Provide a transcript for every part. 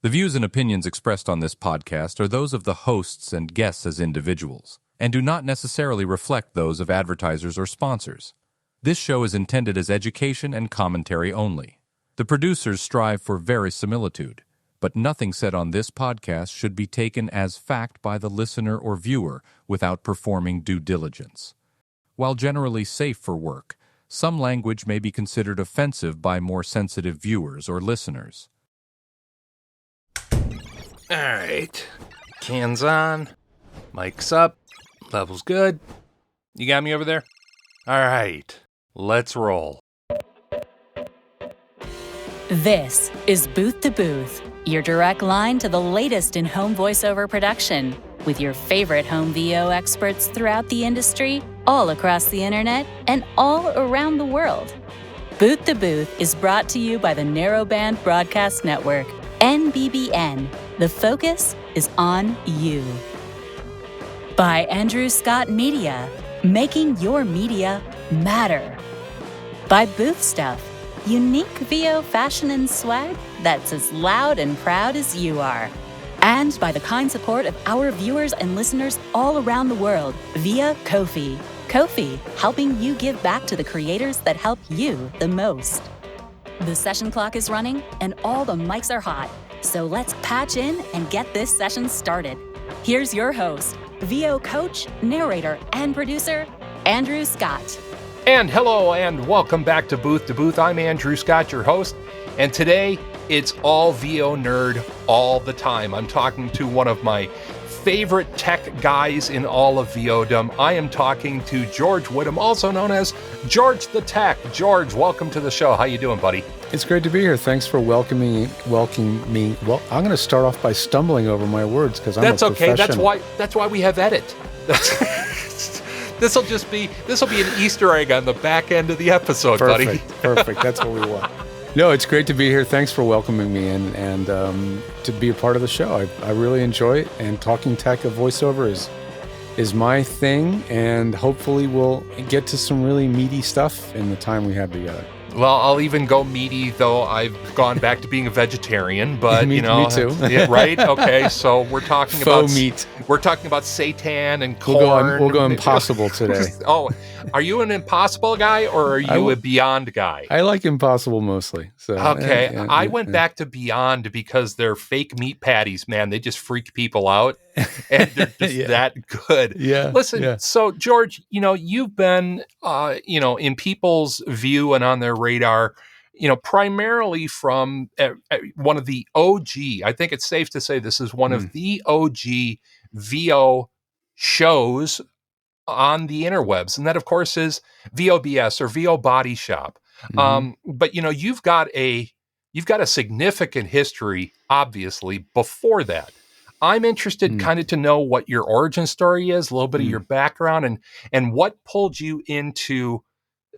The views and opinions expressed on this podcast are those of the hosts and guests as individuals, and do not necessarily reflect those of advertisers or sponsors. This show is intended as education and commentary only. The producers strive for verisimilitude, but nothing said on this podcast should be taken as fact by the listener or viewer without performing due diligence. While generally safe for work, some language may be considered offensive by more sensitive viewers or listeners. All right, cans on, mic's up, level's good. You got me over there? All right, let's roll. This is Booth to Booth, your direct line to the latest in home voiceover production, with your favorite home VO experts throughout the industry, all across the internet, and all around the world. Booth to Booth is brought to you by the Narrowband Broadcast Network, NBBN. The focus is on you. By Andrew Scott Media, making your media matter. By Booth Stuff, unique VO fashion and swag that's as loud and proud as you are. And by the kind support of our viewers and listeners all around the world via Ko-fi. Ko-fi, helping you give back to the creators that help you the most. The session clock is running and all the mics are hot. So let's patch in and get this session started. Here's your host, VO coach, narrator, and producer, Andrew Scott. And hello and welcome back to Booth to Booth. I'm Andrew Scott, your host, and today it's all VO nerd all the time. I'm talking to one of my favorite tech guys in all of VOdom. I am talking to George Whittam, also known as George the Tech. George, welcome to the show. How you doing, buddy? It's great to be here. Thanks for welcoming me. Well, I'm going to start off by stumbling over my words because I'm a professional. That's okay. That's why we have edit. This will be an Easter egg on the back end of the episode, buddy. Perfect. That's what we want. No, it's great to be here. Thanks for welcoming me and to be a part of the show. I really enjoy it, and talking tech of voiceover is my thing, and hopefully we'll get to some really meaty stuff in the time we have together. Well, I'll even go meaty, though I've gone back to being a vegetarian, but me too. Yeah, right? Okay, so we're talking about meat. We're talking about seitan and corn. We'll go impossible today. Oh, are you an impossible guy or are you a beyond guy? I like impossible mostly. So okay, I went back to beyond because they're fake meat patties, man. They just freak people out, and they're just that good. Yeah. Listen, so George, you've been, in people's view and on their radar, primarily from one of the OG. I think it's safe to say this is one of the OG VO shows on the interwebs, and that, of course, is VOBS or VO Body Shop. But you've got a significant history, obviously, before that. I'm interested kind of to know what your origin story is, a little bit of your background, and what pulled you into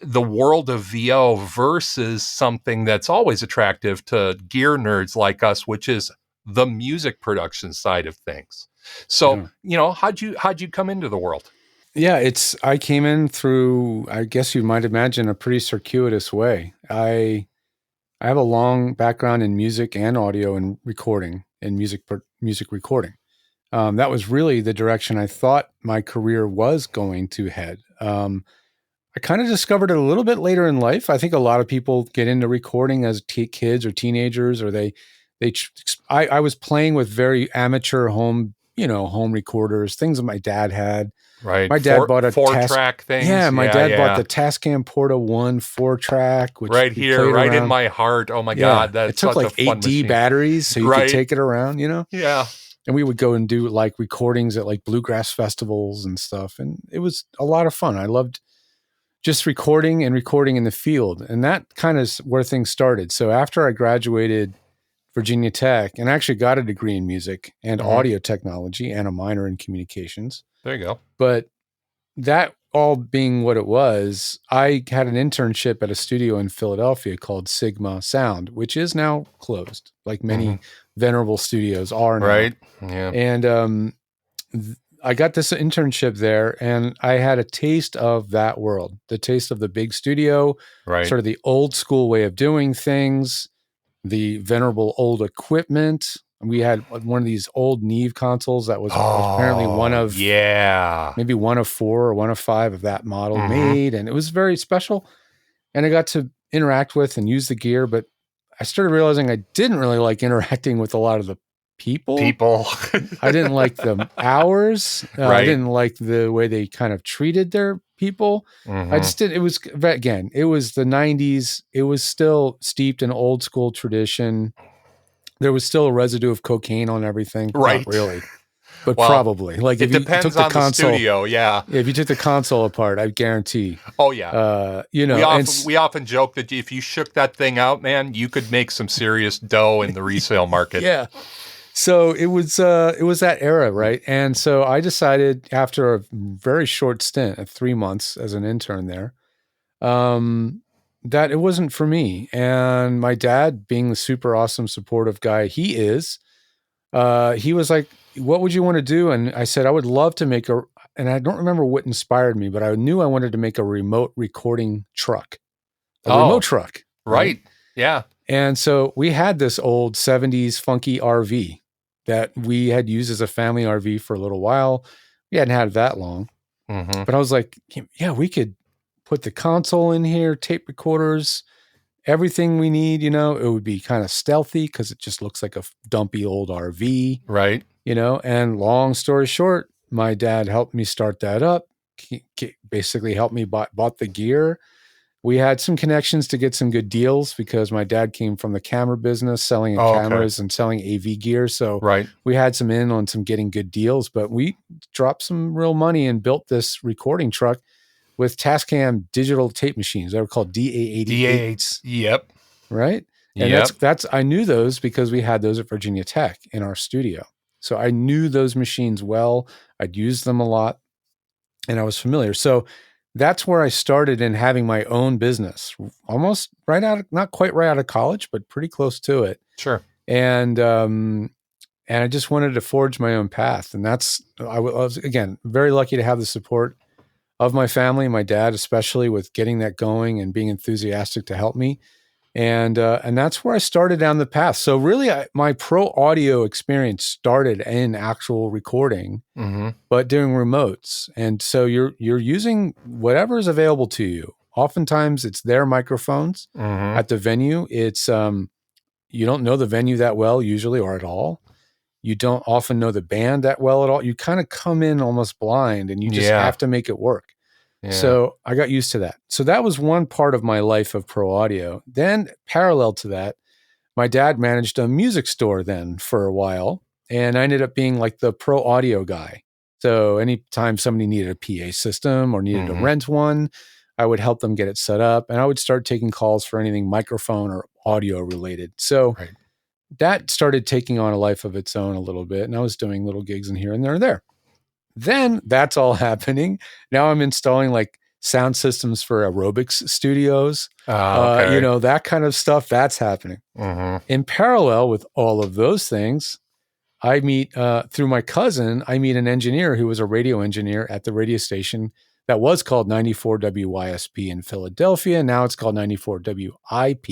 the world of VO versus something that's always attractive to gear nerds like us, which is the music production side of things. So, how'd you come into the world? Yeah, I came in through, I guess you might imagine, a pretty circuitous way. I have a long background in music and audio and recording and music recording. That was really the direction I thought my career was going to head. I kind of discovered it a little bit later in life. I think a lot of people get into recording as kids or teenagers, or I was playing with very amateur home recorders, things that my dad had. Right. My dad bought a 4-track thing. Yeah, my dad bought the Tascam Porta 1 4-track, which right here, right in my heart. Oh my God, that's it took such like a fun 8D machine. batteries, so you could take it around, Yeah. And we would go and do like recordings at like bluegrass festivals and stuff, and it was a lot of fun. I loved just recording in the field, and that kind of where things started. So after I graduated Virginia Tech and actually got a degree in music and audio technology and a minor in communications. There you go. But that all being what it was, I had an internship at a studio in Philadelphia called Sigma Sound, which is now closed, like many venerable studios are now. Right. Yeah. And I got this internship there, and I had a taste of that world, the taste of the big studio, sort of the old school way of doing things, the venerable old equipment, We had one of these old Neve consoles that was apparently maybe one of 4 or one of 5 of that model made. And it was very special. And I got to interact with and use the gear, but I started realizing I didn't really like interacting with a lot of the people. I didn't like the hours. I didn't like the way they kind of treated their people. I just didn't. It was, again, it was the 90s. It was still steeped in old school tradition. There was still a residue of cocaine on everything. Right. Not really. But probably. Like if you took the console, studio, yeah. If you took the console apart, I guarantee. Oh yeah. We often joke that if you shook that thing out, man, you could make some serious dough in the resale market. Yeah. So it was that era, right? And so I decided after a very short stint of 3 months as an intern there, that it wasn't for me. And my dad, being the super awesome, supportive guy he is, he was like, what would you want to do? And I said, I would love to make and I don't remember what inspired me, but I knew I wanted to make a remote recording truck, remote truck. Right. Yeah. And so we had this old 70s funky RV that we had used as a family RV for a little while. We hadn't had it that long, but I was like, yeah, we could put the console in here, tape recorders, everything we need, it would be kind of stealthy because it just looks like a dumpy old RV. Right. And long story short, my dad helped me start that up. He basically helped me bought the gear. We had some connections to get some good deals because my dad came from the camera business, selling cameras and selling AV gear. So we had some in on some getting good deals, but we dropped some real money and built this recording truck with Tascam digital tape machines. They were called DA88s. Yep. Right. And that's I knew those because we had those at Virginia Tech in our studio. So I knew those machines well. I'd used them a lot and I was familiar. So that's where I started in having my own business, almost not quite right out of college, but pretty close to it. Sure. And I just wanted to forge my own path. And I was, again, very lucky to have the support of my family, my dad, especially with getting that going and being enthusiastic to help me. And that's where I started down the path. So really, my pro audio experience started in actual recording, but doing remotes. And so you're using whatever is available to you. Oftentimes, it's their microphones at the venue. It's you don't know the venue that well usually, or at all. You don't often know the band that well at all. You kind of come in almost blind, and you just have to make it work. Yeah. So I got used to that. So that was one part of my life of pro audio. Then parallel to that, my dad managed a music store then for a while, and I ended up being like the pro audio guy. So anytime somebody needed a PA system or needed to rent one, I would help them get it set up, and I would start taking calls for anything microphone or audio related. So that started taking on a life of its own a little bit, and I was doing little gigs in here and there. Then that's all happening. Now I'm installing like sound systems for aerobics studios, that kind of stuff. That's happening. In parallel with all of those things, I meet, through my cousin, I meet an engineer who was a radio engineer at the radio station that was called 94 WYSP in Philadelphia. Now it's called 94 WIP.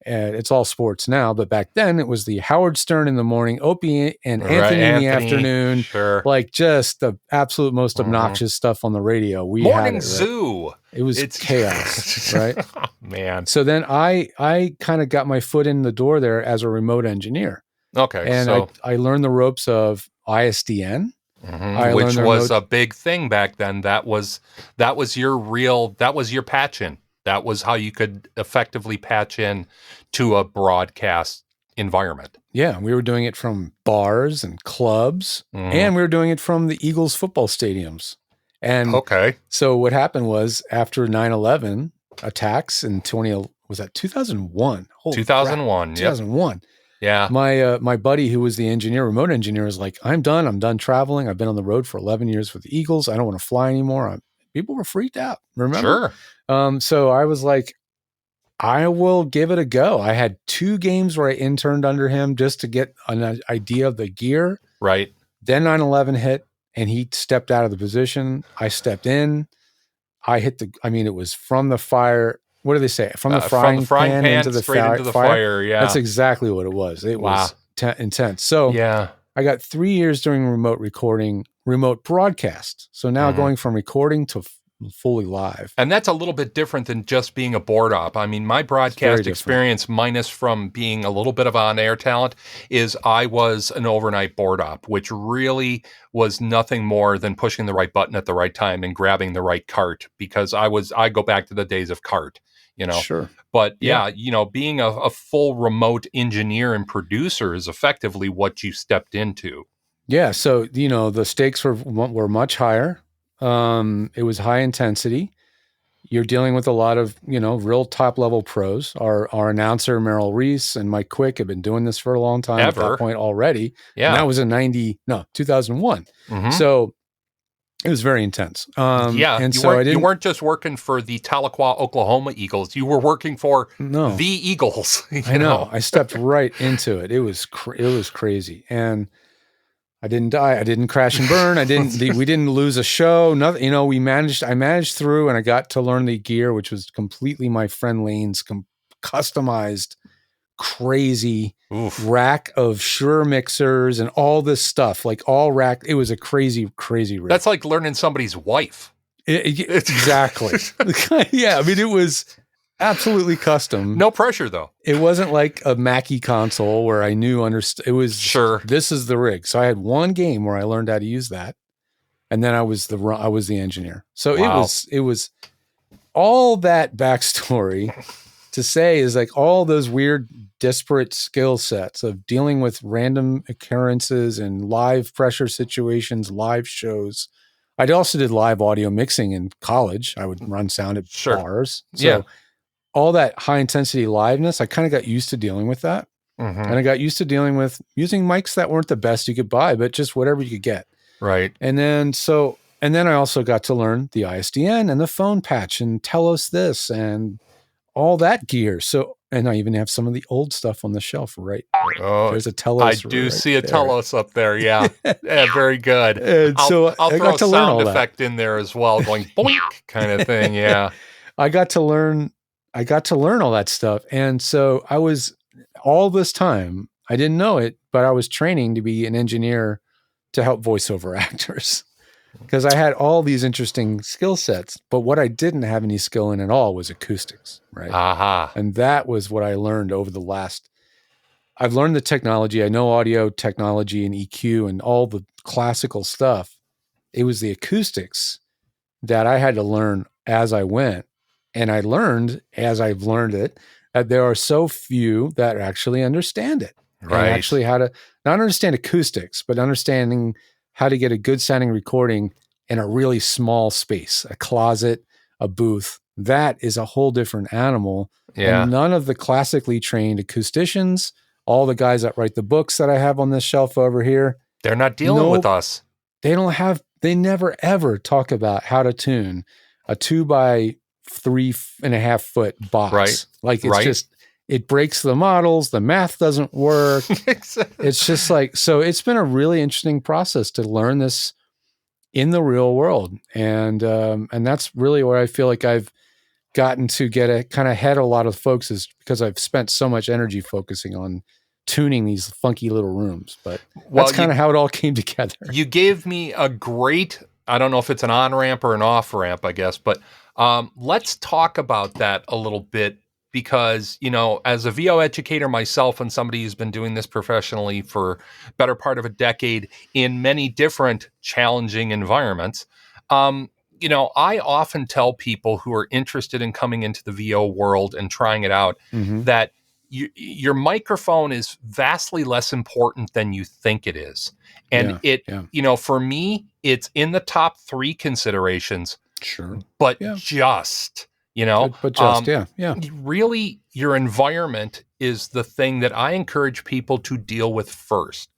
And it's all sports now, but back then it was the Howard Stern in the morning, Opie and Anthony in the afternoon. Sure. Like just the absolute most obnoxious stuff on the radio. We Morning had it, right? Zoo. It was chaos, right? Oh, man. So then I kind of got my foot in the door there as a remote engineer. Okay. And I learned the ropes of ISDN. Which was a big thing back then. That was your patch in. That was how you could effectively patch in to a broadcast environment. Yeah, we were doing it from bars and clubs, and we were doing it from the Eagles football stadiums. And so what happened was after 9/11 attacks in 2001? 2001, 2001. Yeah. My buddy who was the engineer, remote engineer, was like, I'm done traveling. I've been on the road for 11 years with the Eagles. I don't want to fly anymore. People were freaked out, remember? Sure. So I was like, I will give it a go. I had 2 games where I interned under him just to get an idea of the gear. Right. Then 9/11 hit and he stepped out of the position. I stepped in. It was from the fire. What do they say? From the frying pan into the fire. Yeah. That's exactly what it was. It was intense. So Yeah. I got 3 years doing remote recording, remote broadcast. So now going from recording to fully live. And that's a little bit different than just being a board op. I mean, my broadcast experience, minus from being a little bit of on-air talent, is I was an overnight board op, which really was nothing more than pushing the right button at the right time and grabbing the right cart, because I go back to the days of cart, Sure. But being a full remote engineer and producer is effectively what you stepped into. Yeah. So, the stakes were much higher. It was high intensity. You're dealing with a lot of, real top level pros. Our announcer, Merrill Reese and Mike Quick, have been doing this for a long time at that point already. Yeah. And that was in 2001. So it was very intense. And you weren't just working for the Tahlequah, Oklahoma Eagles. You were working for the Eagles. I know. I stepped right into it. It was crazy. And I didn't die. I didn't crash and burn. We didn't lose a show. Nothing, I managed through, and I got to learn the gear, which was completely my friend Lane's customized, crazy rack of Shure mixers and all this stuff, like all rack. It was a crazy, crazy rig. That's like learning somebody's wife. Exactly. Yeah. I mean, it was absolutely custom. No pressure though. It wasn't like a Mackie console where I knew it was sure. This is the rig. So I had one game where I learned how to use that, and then I was the engineer. So it was all that backstory to say is like all those weird disparate skill sets of dealing with random occurrences and live pressure situations, live shows. I also did live audio mixing in college. I would run sound at bars. So all that high intensity liveness, I kind of got used to dealing with that. And I got used to dealing with using mics that weren't the best you could buy, but just whatever you could get. Right. And then I also got to learn the ISDN and the phone patch and Telos this and all that gear. So, and I even have some of the old stuff on the shelf, right? Oh, there's a Telos. I do see a Telos up there. Yeah. Yeah, very good. And I'll throw a sound effect in there as well, going boink kind of thing. Yeah. I got to learn all that stuff. And so I was, all this time, I didn't know it, but I was training to be an engineer to help voiceover actors because I had all these interesting skill sets. But what I didn't have any skill in at all was acoustics, right? Aha. And that was what I learned I've learned the technology. I know audio technology and EQ and all the classical stuff. It was the acoustics that I had to learn as I went. And I learned, as I've learned it, that there are so few that actually understand it. Right. And actually how to not understand acoustics, but understanding how to get a good sounding recording in a really small space, a closet, a booth. That is a whole different animal. Yeah. And none of the classically trained acousticians, all the guys that write the books that I have on this shelf over here, they're not dealing with us. They never ever talk about how to tune a 2x3.5 foot box. Right. Like it's just, it breaks the models. The math doesn't work. It's just like, so it's been a really interesting process to learn this in the real world. And that's really where I feel like I've gotten to get a kind of ahead of a lot of folks is because I've spent so much energy focusing on tuning these funky little rooms, but that's kind of how it all came together. You gave me a great, I don't know if it's an on-ramp or an off-ramp, I guess, but let's talk about that a little bit because, as a VO educator myself and somebody who's been doing this professionally for better part of a decade in many different challenging environments, I often tell people who are interested in coming into the VO world and trying it out that your microphone is vastly less important than you think it is. And for me, it's in the top 3 considerations. Sure. But really your environment is the thing that I encourage people to deal with first.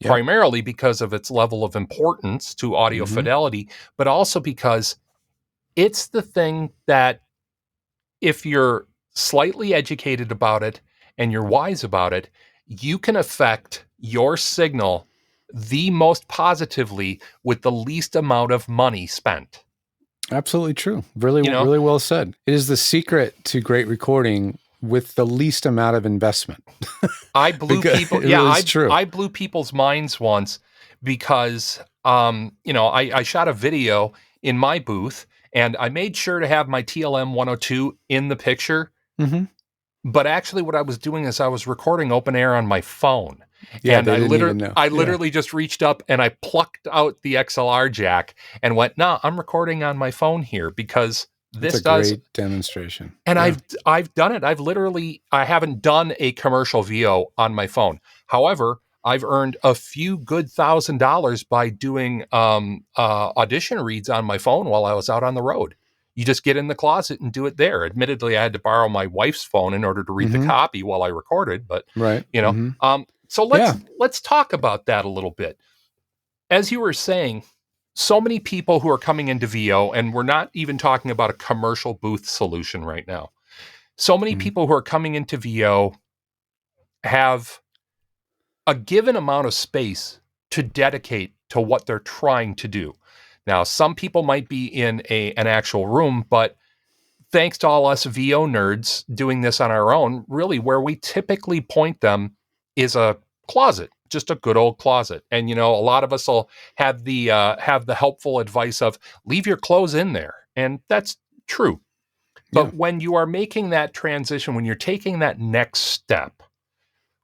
Primarily because of its level of importance to audio fidelity, but also because it's the thing that if you're slightly educated about it and you're wise about it, you can affect your signal the most positively with the least amount of money spent. Absolutely true. Really, really well said. It is the secret to great recording with the least amount of investment. I blew people. True. I blew people's minds once because, I shot a video in my booth and I made sure to have my TLM 102 in the picture. Mm-hmm. But actually what I was doing is I was recording open air on my phone. Yeah, and they didn't even know. I literally just reached up and I plucked out the XLR jack and went, "No, I'm recording on my phone here because this It's a great demonstration." And I've done it. I haven't done a commercial VO on my phone. However, I've earned a few good $1,000s by doing audition reads on my phone while I was out on the road. You just get in the closet and do it there. Admittedly, I had to borrow my wife's phone in order to read the copy while I recorded, but right. So let's talk about that a little bit. As you were saying, so many people who are coming into VO, and we're not even talking about a commercial booth solution right now. So many people who are coming into VO have a given amount of space to dedicate to what they're trying to do. Now, some people might be in an actual room, but thanks to all us VO nerds doing this on our own, really where we typically point them is a closet, just a good old closet. And, a lot of us will have the helpful advice of leave your clothes in there. And that's true. But when you are making that transition, when you're taking that next step,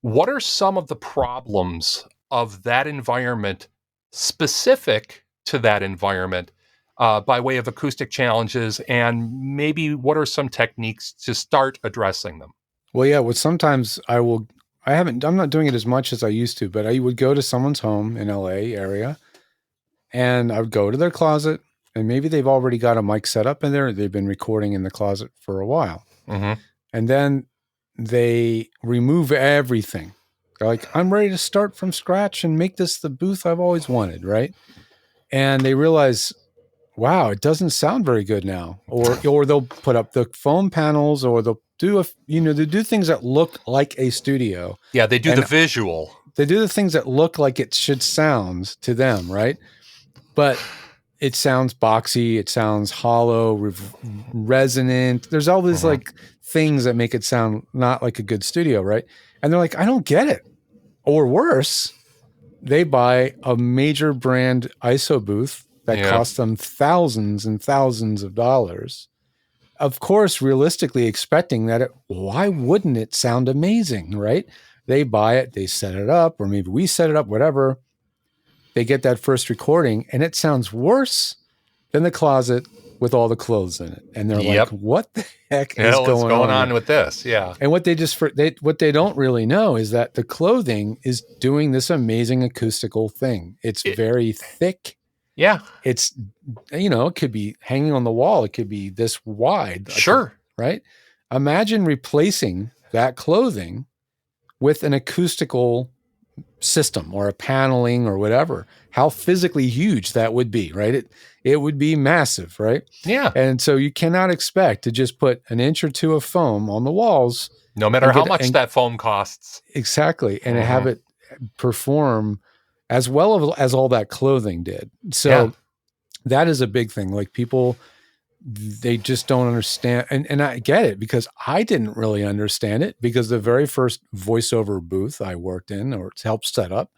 what are some of the problems of that environment specific to that environment by way of acoustic challenges, and maybe what are some techniques to start addressing them? Well, yeah, sometimes I'm not doing it as much as I used to, but I would go to someone's home in LA area and I would go to their closet and maybe they've already got a mic set up in there. They've been recording in the closet for a while. Mm-hmm. And then they remove everything. They're like, I'm ready to start from scratch and make this the booth I've always wanted, right? And they realize, wow, it doesn't sound very good now. Or they'll put up the foam panels, or they'll do they do things that look like a studio. Yeah, they do the visual. They do the things that look like it should sound to them, right? But it sounds boxy, it sounds hollow, resonant. There's all these like things that make it sound not like a good studio, right? And they're like, I don't get it. Or worse, they buy a major brand ISO booth that costs them thousands and thousands of dollars. Of course, realistically expecting that why wouldn't it sound amazing, right? They buy it, they set it up, or maybe we set it up, whatever. They get that first recording and it sounds worse than the closet with all the clothes in it. And they're like, what the heck is going on with this? Yeah. And what they don't really know is that the clothing is doing this amazing acoustical thing. It's very thick. Yeah. It's, it could be hanging on the wall. It could be this wide. Sure. Right? Imagine replacing that clothing with an acoustical system or a paneling or whatever. How physically huge that would be, right? It would be massive, right? Yeah. And so you cannot expect to just put an inch or two of foam on the walls. No matter how much that foam costs. Exactly. And have it perform as well as all that clothing did. So that is a big thing. Like people, they just don't understand. And I get it because I didn't really understand it, because the very first voiceover booth I worked in or helped set up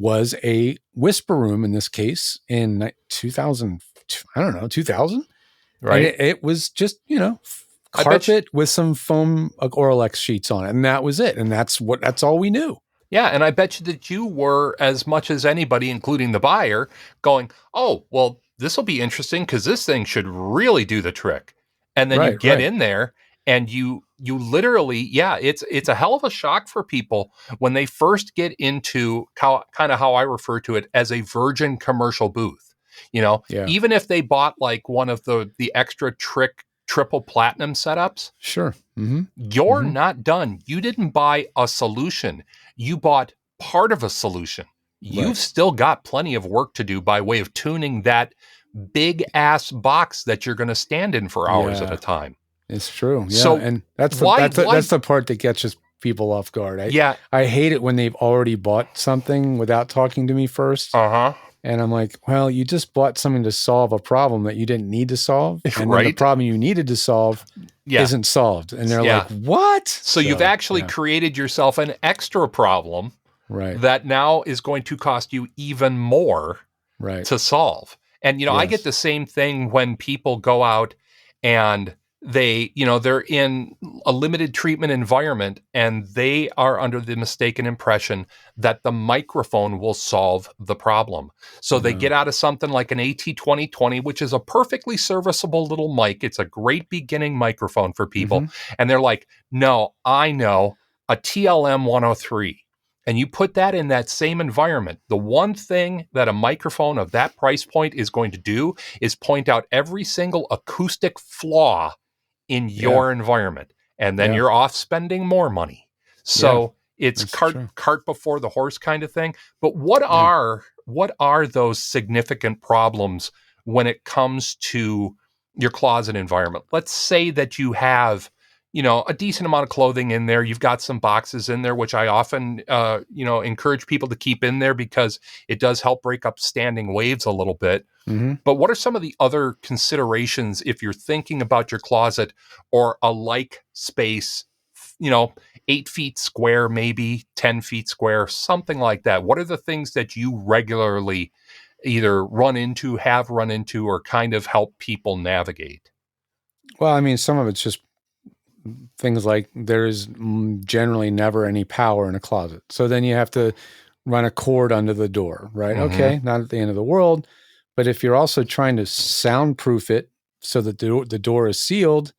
was a whisper room, in this case, in 2000. Right. And it was just, carpet with some foam Oralex sheets on it. And that was it. And that's all we knew. Yeah, and I bet you that you were, as much as anybody, including the buyer, going, oh, well, this will be interesting because this thing should really do the trick. And then you get in there and you literally, it's a hell of a shock for people when they first get into kind of how I refer to it as a virgin commercial booth. Even if they bought like one of the extra triple platinum setups. Sure. Mm-hmm. You're not done. You didn't buy a solution. You bought part of a solution. You've still got plenty of work to do by way of tuning that big ass box that you're going to stand in for hours at a time. It's true. Yeah. So, and that's the part that gets people off guard. I hate it when they've already bought something without talking to me first. And And I'm like, well, you just bought something to solve a problem that you didn't need to solve. And then the problem you needed to solve isn't solved. And they're like, what? So you've actually created yourself an extra problem that now is going to cost you even more to solve. And, I get the same thing when people go out and they, they're in a limited treatment environment and they are under the mistaken impression that the microphone will solve the problem. So they get out of something like an AT2020, which is a perfectly serviceable little mic. It's a great beginning microphone for people. And they're like, no, I know a TLM 103. And you put that in that same environment. The one thing that a microphone of that price point is going to do is point out every single acoustic flaw in your environment. And then you're off spending more money. So it's cart before the horse kind of thing. But what are those significant problems when it comes to your closet environment? Let's say that you have, a decent amount of clothing in there. You've got some boxes in there, which I often, encourage people to keep in there because it does help break up standing waves a little bit. But what are some of the other considerations if you're thinking about your closet or a like space, 8 feet square, maybe 10 feet square, something like that? What are the things that you regularly either have run into, or kind of help people navigate? Well, I mean, some of it's just things like there is generally never any power in a closet. So then you have to run a cord under the door, right? Okay, not at the end of the world. But if you're also trying to soundproof it so that the door is sealed,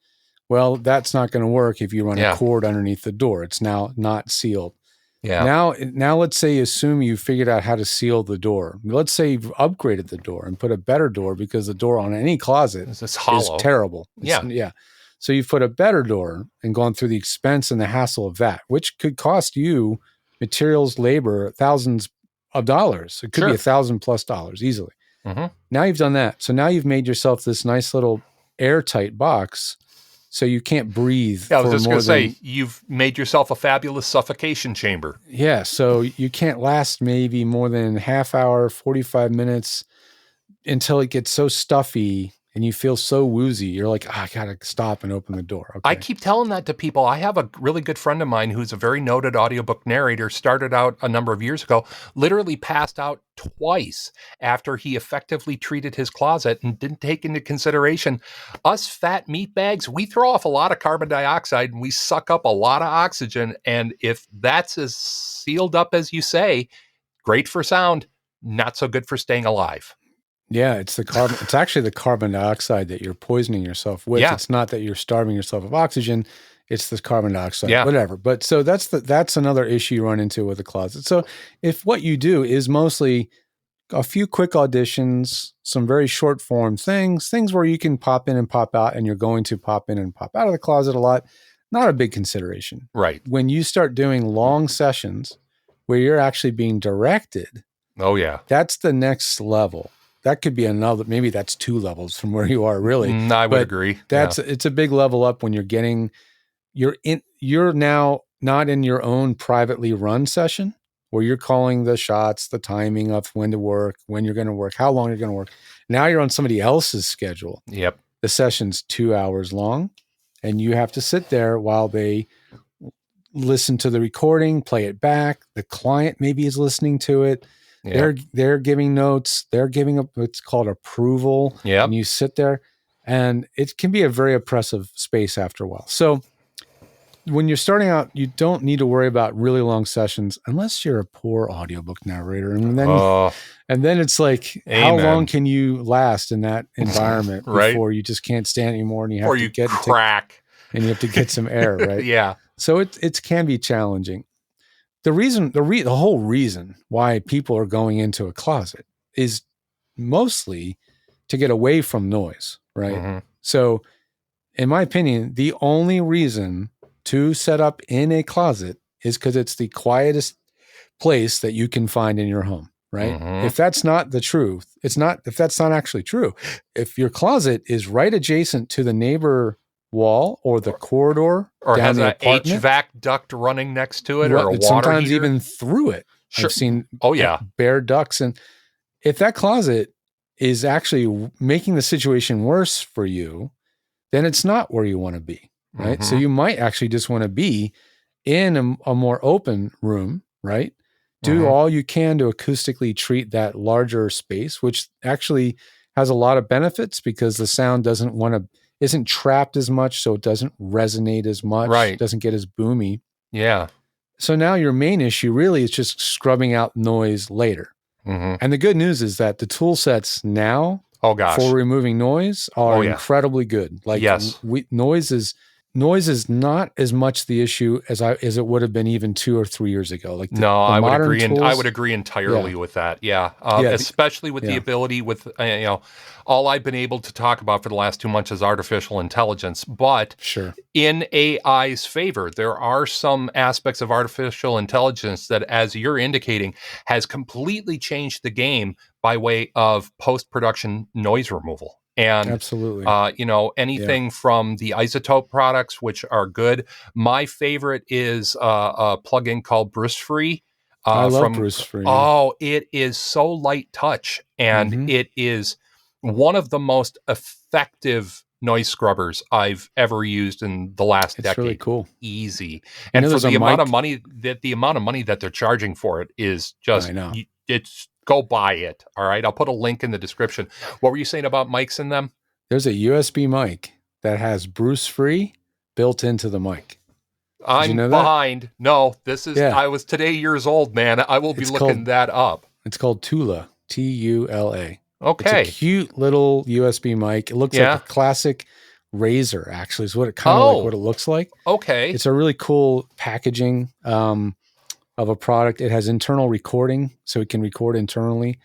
well, that's not going to work if you run a cord underneath the door. It's now not sealed. Now let's say assume you figured out how to seal the door. Let's say you've upgraded the door and put a better door, because the door on any closet is terrible. So you've put a better door and gone through the expense and the hassle of that, which could cost you materials, labor, thousands of dollars. It could be $1,000+ easily. Now you've done that. So now you've made yourself this nice little airtight box so you can't breathe. I was just going to say, you've made yourself a fabulous suffocation chamber. Yeah. So you can't last maybe more than a half hour, 45 minutes until it gets so stuffy and you feel so woozy. You're like, I got to stop and open the door. Okay. I keep telling that to people. I have a really good friend of mine who's a very noted audiobook narrator, started out a number of years ago, literally passed out twice after he effectively treated his closet and didn't take into consideration us fat meatbags. We throw off a lot of carbon dioxide and we suck up a lot of oxygen. And if that's as sealed up as you say, great for sound, not so good for staying alive. Yeah, it's the carbon. It's actually the carbon dioxide that you're poisoning yourself with. It's not that you're starving yourself of oxygen. It's the carbon dioxide, whatever. But so that's another issue you run into with a closet. So if what you do is mostly a few quick auditions, some very short form things where you can pop in and pop out, and you're going to pop in and pop out of the closet a lot, not a big consideration. Right. When you start doing long sessions where you're actually being directed, that's the next level. That could be another, maybe that's 2 levels from where you are really. I would agree. It's a big level up when you're now not in your own privately run session where you're calling the shots, the timing of when to work, when you're going to work, how long you're going to work. Now you're on somebody else's schedule. Yep. The session's 2 hours long and you have to sit there while they listen to the recording, play it back. The client maybe is listening to it. They're giving notes. They're giving up what's called approval. And you sit there, and it can be a very oppressive space after a while. So when you're starting out, you don't need to worry about really long sessions unless you're a poor audiobook narrator. And then it's like, how long can you last in that environment before you just can't stand anymore and you have to crack and you have to get some air, right? So it can be challenging. The whole reason why people are going into a closet is mostly to get away from noise, right? So in my opinion, the only reason to set up in a closet is because it's the quietest place that you can find in your home, right? If that's not the truth, if that's not actually true, if your closet is right adjacent to the neighbor wall or the corridor or down has the an apartment, HVAC duct running next to it, or a water sometimes heater. even through it. I've seen bare ducts, and if that closet is actually making the situation worse for you, then it's not where you want to be, right? So you might actually just want to be in a more open room, right? Do all you can to acoustically treat that larger space, which actually has a lot of benefits because the sound isn't trapped as much, so it doesn't resonate as much, Right. doesn't get as boomy. Yeah. So now your main issue really is just scrubbing out noise later. And the good news is that the tool sets now for removing noise are incredibly good. Like noise is not as much the issue as it would have been even 2 or 3 years ago. Like I would agree. I would agree entirely with that. Yeah. Especially with the ability with, all I've been able to talk about for the last 2 months is artificial intelligence, but in AI's favor, there are some aspects of artificial intelligence that, as you're indicating, has completely changed the game by way of post-production noise removal. And absolutely, anything from the Isotope products, which are good. My favorite is a plugin called Bruce Free. I love Bruce Free. Oh, it is so light touch, and it is one of the most effective noise scrubbers I've ever used in the last decade. It's really cool. Easy. And for the amount of money that they're charging for it is just, it's go buy it. All right. I'll put a link in the description. What were you saying about mics in them? There's a USB mic that has Bruce Free built into the mic. I'm behind. No, this is, I was today years old, man. I will be looking that up. It's called Tula, Tula. Okay. It's a cute little USB mic. It looks like a classic Razor, actually, is what it kind of like what it looks like. Okay. It's a really cool packaging of a product. It has internal recording, so it can record internally.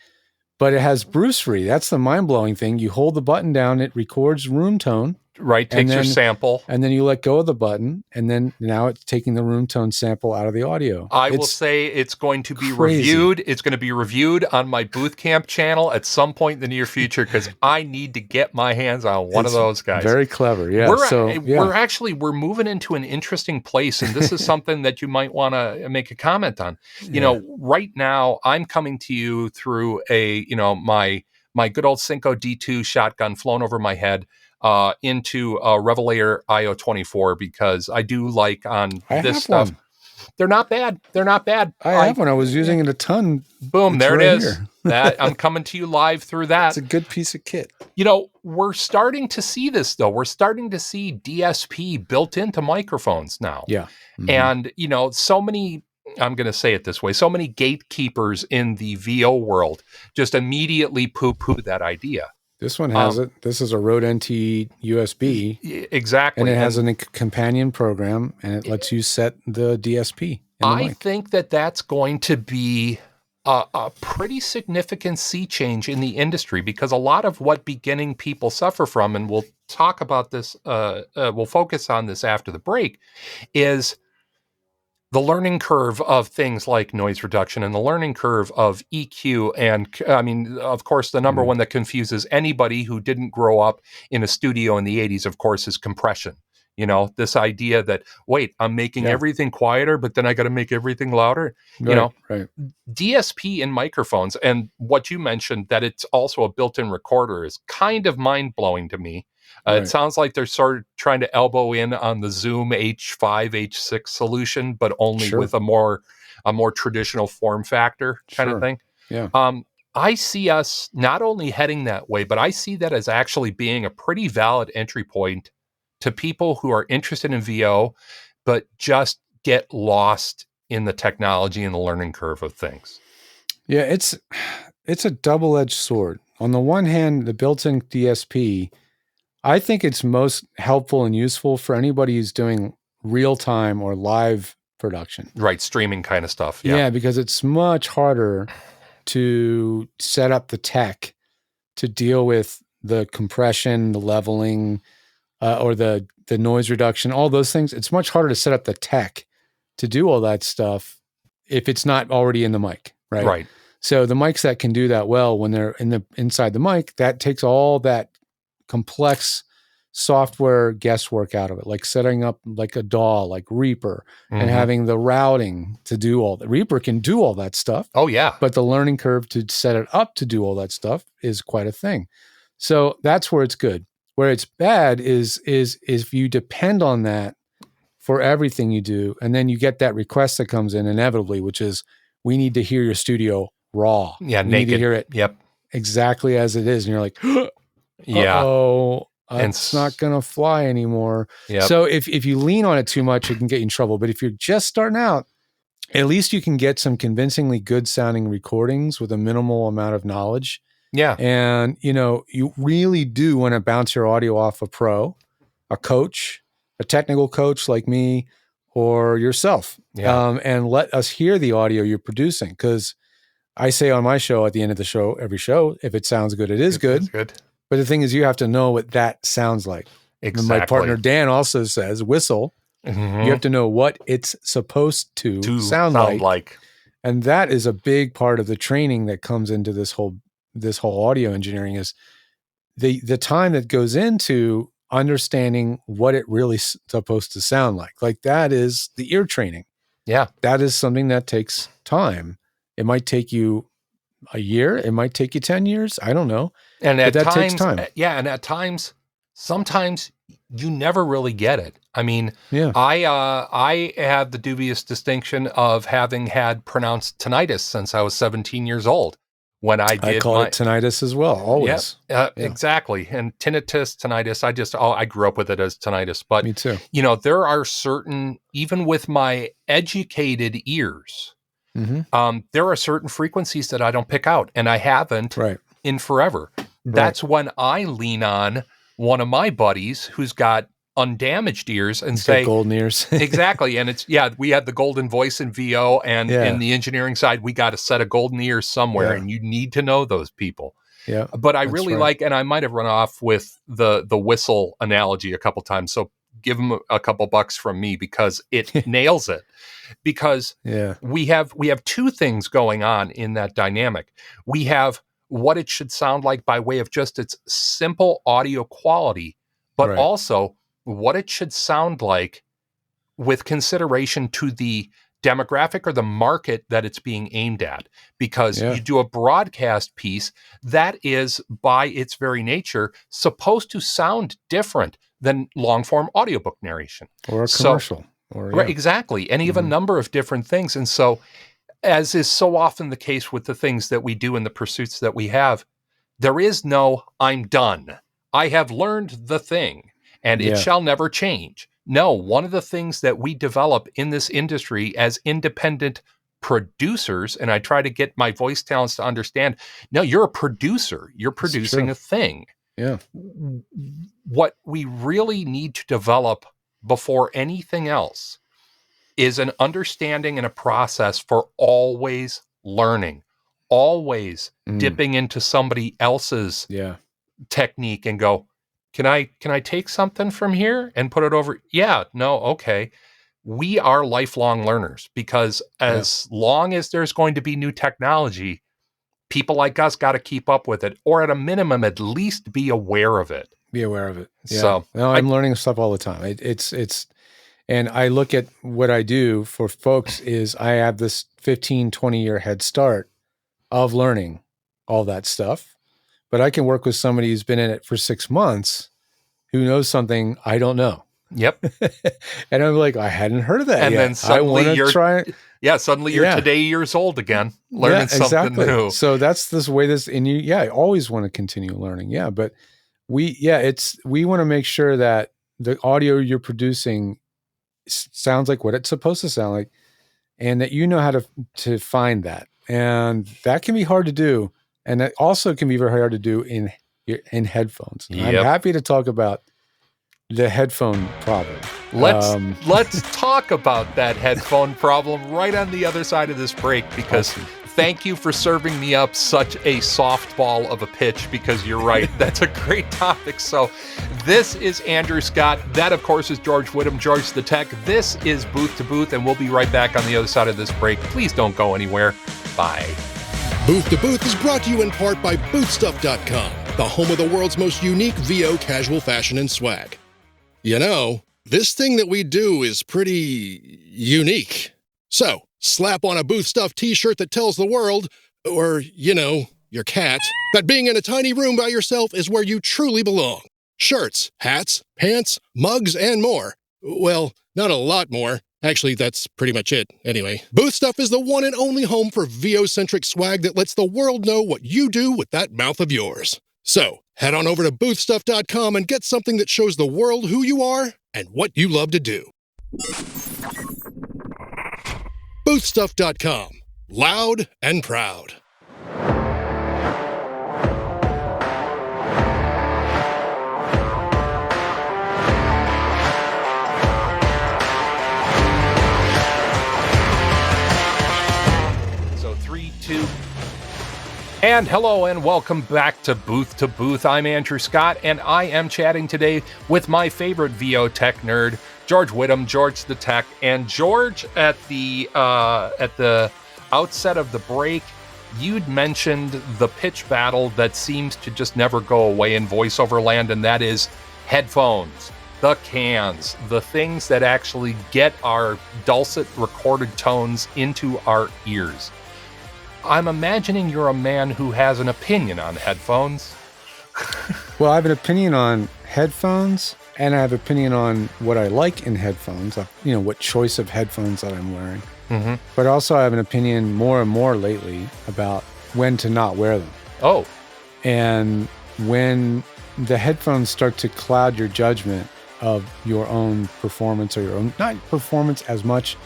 But it has Bruce Free. That's the mind-blowing thing. You hold the button down, it records room tone. Right, takes your sample. And then you let go of the button, and then now it's taking the room tone sample out of the audio. I will say it's going to be reviewed. It's going to be reviewed on my Booth Camp channel at some point in the near future because I need to get my hands on one of those guys. Very clever, yeah. We're moving into an interesting place, and this is something that you might want to make a comment on. You know, right now I'm coming to you through my good old Cinco D2 shotgun flown over my head. Into a Revelator IO24 because I do like on this stuff. One. They're not bad. I have one. I was using it a ton. Boom, there it is. That I'm coming to you live through that. It's a good piece of kit. We're starting to see this though. We're starting to see DSP built into microphones now. Yeah. And so many, I'm going to say it this way, so many gatekeepers in the VO world just immediately poo-poo that idea. This one has it. This is a Rode NT USB. Exactly. And it has a companion program, and it lets you set the DSP. I think that that's going to be a pretty significant sea change in the industry because a lot of what beginning people suffer from, and we'll talk about this, we'll focus on this after the break, is the learning curve of things like noise reduction and the learning curve of EQ. And I mean, of course, the number one that confuses anybody who didn't grow up in a studio in the 80s, of course, is compression. This idea that, wait, I'm making everything quieter, but then I got to make everything louder. Right. DSP in microphones and what you mentioned that it's also a built-in recorder is kind of mind-blowing to me. It sounds like they're sort of trying to elbow in on the Zoom H5, H6 solution, but only with a more traditional form factor kind of thing. Yeah. I see us not only heading that way, but I see that as actually being a pretty valid entry point to people who are interested in VO, but just get lost in the technology and the learning curve of things. Yeah, it's a double-edged sword. On the one hand, the built-in DSP, I think it's most helpful and useful for anybody who's doing real-time or live production. Right, streaming kind of stuff. Yeah, because it's much harder to set up the tech to deal with the compression, the leveling, or the noise reduction, all those things. It's much harder to set up the tech to do all that stuff if it's not already in the mic, right? Right. So the mics that can do that well when they're inside the mic, that takes all that complex software guesswork out of it, like setting up like a DAW, like Reaper, and having the routing to do all that. Reaper can do all that stuff. Oh, yeah. But the learning curve to set it up to do all that stuff is quite a thing. So that's where it's good. Where it's bad is if you depend on that for everything you do, and then you get that request that comes in inevitably, which is, we need to hear your studio raw. Yeah, we naked. need to hear it exactly as it is. And you're like, uh-oh, it's not going to fly anymore. Yep. So if you lean on it too much, it can get you in trouble. But if you're just starting out, at least you can get some convincingly good sounding recordings with a minimal amount of knowledge. Yeah. And, you really do want to bounce your audio off a pro, a coach, a technical coach like me, or yourself. Yeah. And let us hear the audio you're producing. Because I say on my show, at the end of the show, every show, if it sounds good, it is good. It's good. But the thing is, you have to know what that sounds like. Exactly. And my partner Dan also says, whistle. You have to know what it's supposed to sound like. And that is a big part of the training that comes into this whole audio engineering, is the time that goes into understanding what it really is supposed to sound like. Like, that is the ear training. Yeah. That is something that takes time. It might take you a year. It might take you 10 years. I don't know. And that takes time. Yeah. And at times, sometimes you never really get it. I mean, I have the dubious distinction of having had pronounced tinnitus since I was 17 years old. When I call it tinnitus as well, always. Exactly. And tinnitus, I grew up with it as tinnitus. But, me too. There are certain, even with my educated ears, there are certain frequencies that I don't pick out, and I haven't in forever. That's when I lean on one of my buddies who's got undamaged ears and say golden ears. Exactly. And we had the golden voice in VO, and in the engineering side, we got a set of golden ears somewhere, and you need to know those people. Yeah. But I really like, and I might have run off with the whistle analogy a couple times. So give them a couple bucks from me, because it nails it. Because we have two things going on in that dynamic. We have what it should sound like by way of just its simple audio quality, but also what it should sound like with consideration to the demographic or the market that it's being aimed at. Because you do a broadcast piece that is, by its very nature, supposed to sound different than long-form audiobook narration. Or a commercial. Right, exactly. And you have a number of different things. And so, as is so often the case with the things that we do and the pursuits that we have, there is no, I'm done. I have learned the thing, and it shall never change. No, one of the things that we develop in this industry as independent producers, and I try to get my voice talents to understand, no, you're a producer. You're producing a thing. Yeah. What we really need to develop before anything else is an understanding and a process for always learning, always dipping into somebody else's technique and go, can I take something from here and put it over? Yeah, no, okay. We are lifelong learners, because as long as there's going to be new technology, people like us got to keep up with it, or at a minimum, at least be aware of it. Yeah. So I'm learning stuff all the time. It's, and I look at what I do for folks is I have this 15, 20 year head start of learning all that stuff, but I can work with somebody who's been in it for 6 months who knows something I don't know. Yep. And I'm like, I hadn't heard of that and yet. Then suddenly suddenly you're today years old again, learning something new. So that's this way and I always want to continue learning. Yeah. But we want to make sure that the audio you're producing sounds like what it's supposed to sound like, and that you know how to find that. And that can be hard to do. And that also can be very hard to do in headphones. Yep. I'm happy to talk about the headphone problem. Let's talk about that headphone problem right on the other side of this break, because thank you for serving me up such a softball of a pitch, because you're right. That's a great topic. So this is Andrew Scott. That, of course, is George Whittam, George the Tech. This is Booth to Booth, and we'll be right back on the other side of this break. Please don't go anywhere. Bye. Booth to Booth is brought to you in part by BOOTHStuff.com. the home of the world's most unique VO casual fashion and swag. You know, this thing that we do is pretty unique. So, slap on a Booth Stuff t-shirt that tells the world, or, you know, your cat, that being in a tiny room by yourself is where you truly belong. Shirts, hats, pants, mugs, and more. Well, not a lot more. Actually, that's pretty much it, anyway. Booth Stuff is the one and only home for VO-centric swag that lets the world know what you do with that mouth of yours. So, head on over to BOOTH2BOOTH and get something that shows the world who you are and what you love to do. BOOTHStuff.com. Loud and proud. So 3, 2, and hello and welcome back to Booth to Booth. I'm Andrew Scott, and I am chatting today with my favorite VO tech nerd, George Whittam, George the Tech. And George, at the outset of the break, you'd mentioned the pitch battle that seems to just never go away in voiceover land, and that is headphones, the cans, the things that actually get our dulcet recorded tones into our ears. I'm imagining you're a man who has an opinion on headphones. Well, I have an opinion on headphones, and I have an opinion on what I like in headphones, what choice of headphones that I'm wearing. Mm-hmm. But also I have an opinion more and more lately about when to not wear them. Oh. And when the headphones start to cloud your judgment of your own performance, or your own, not performance as much,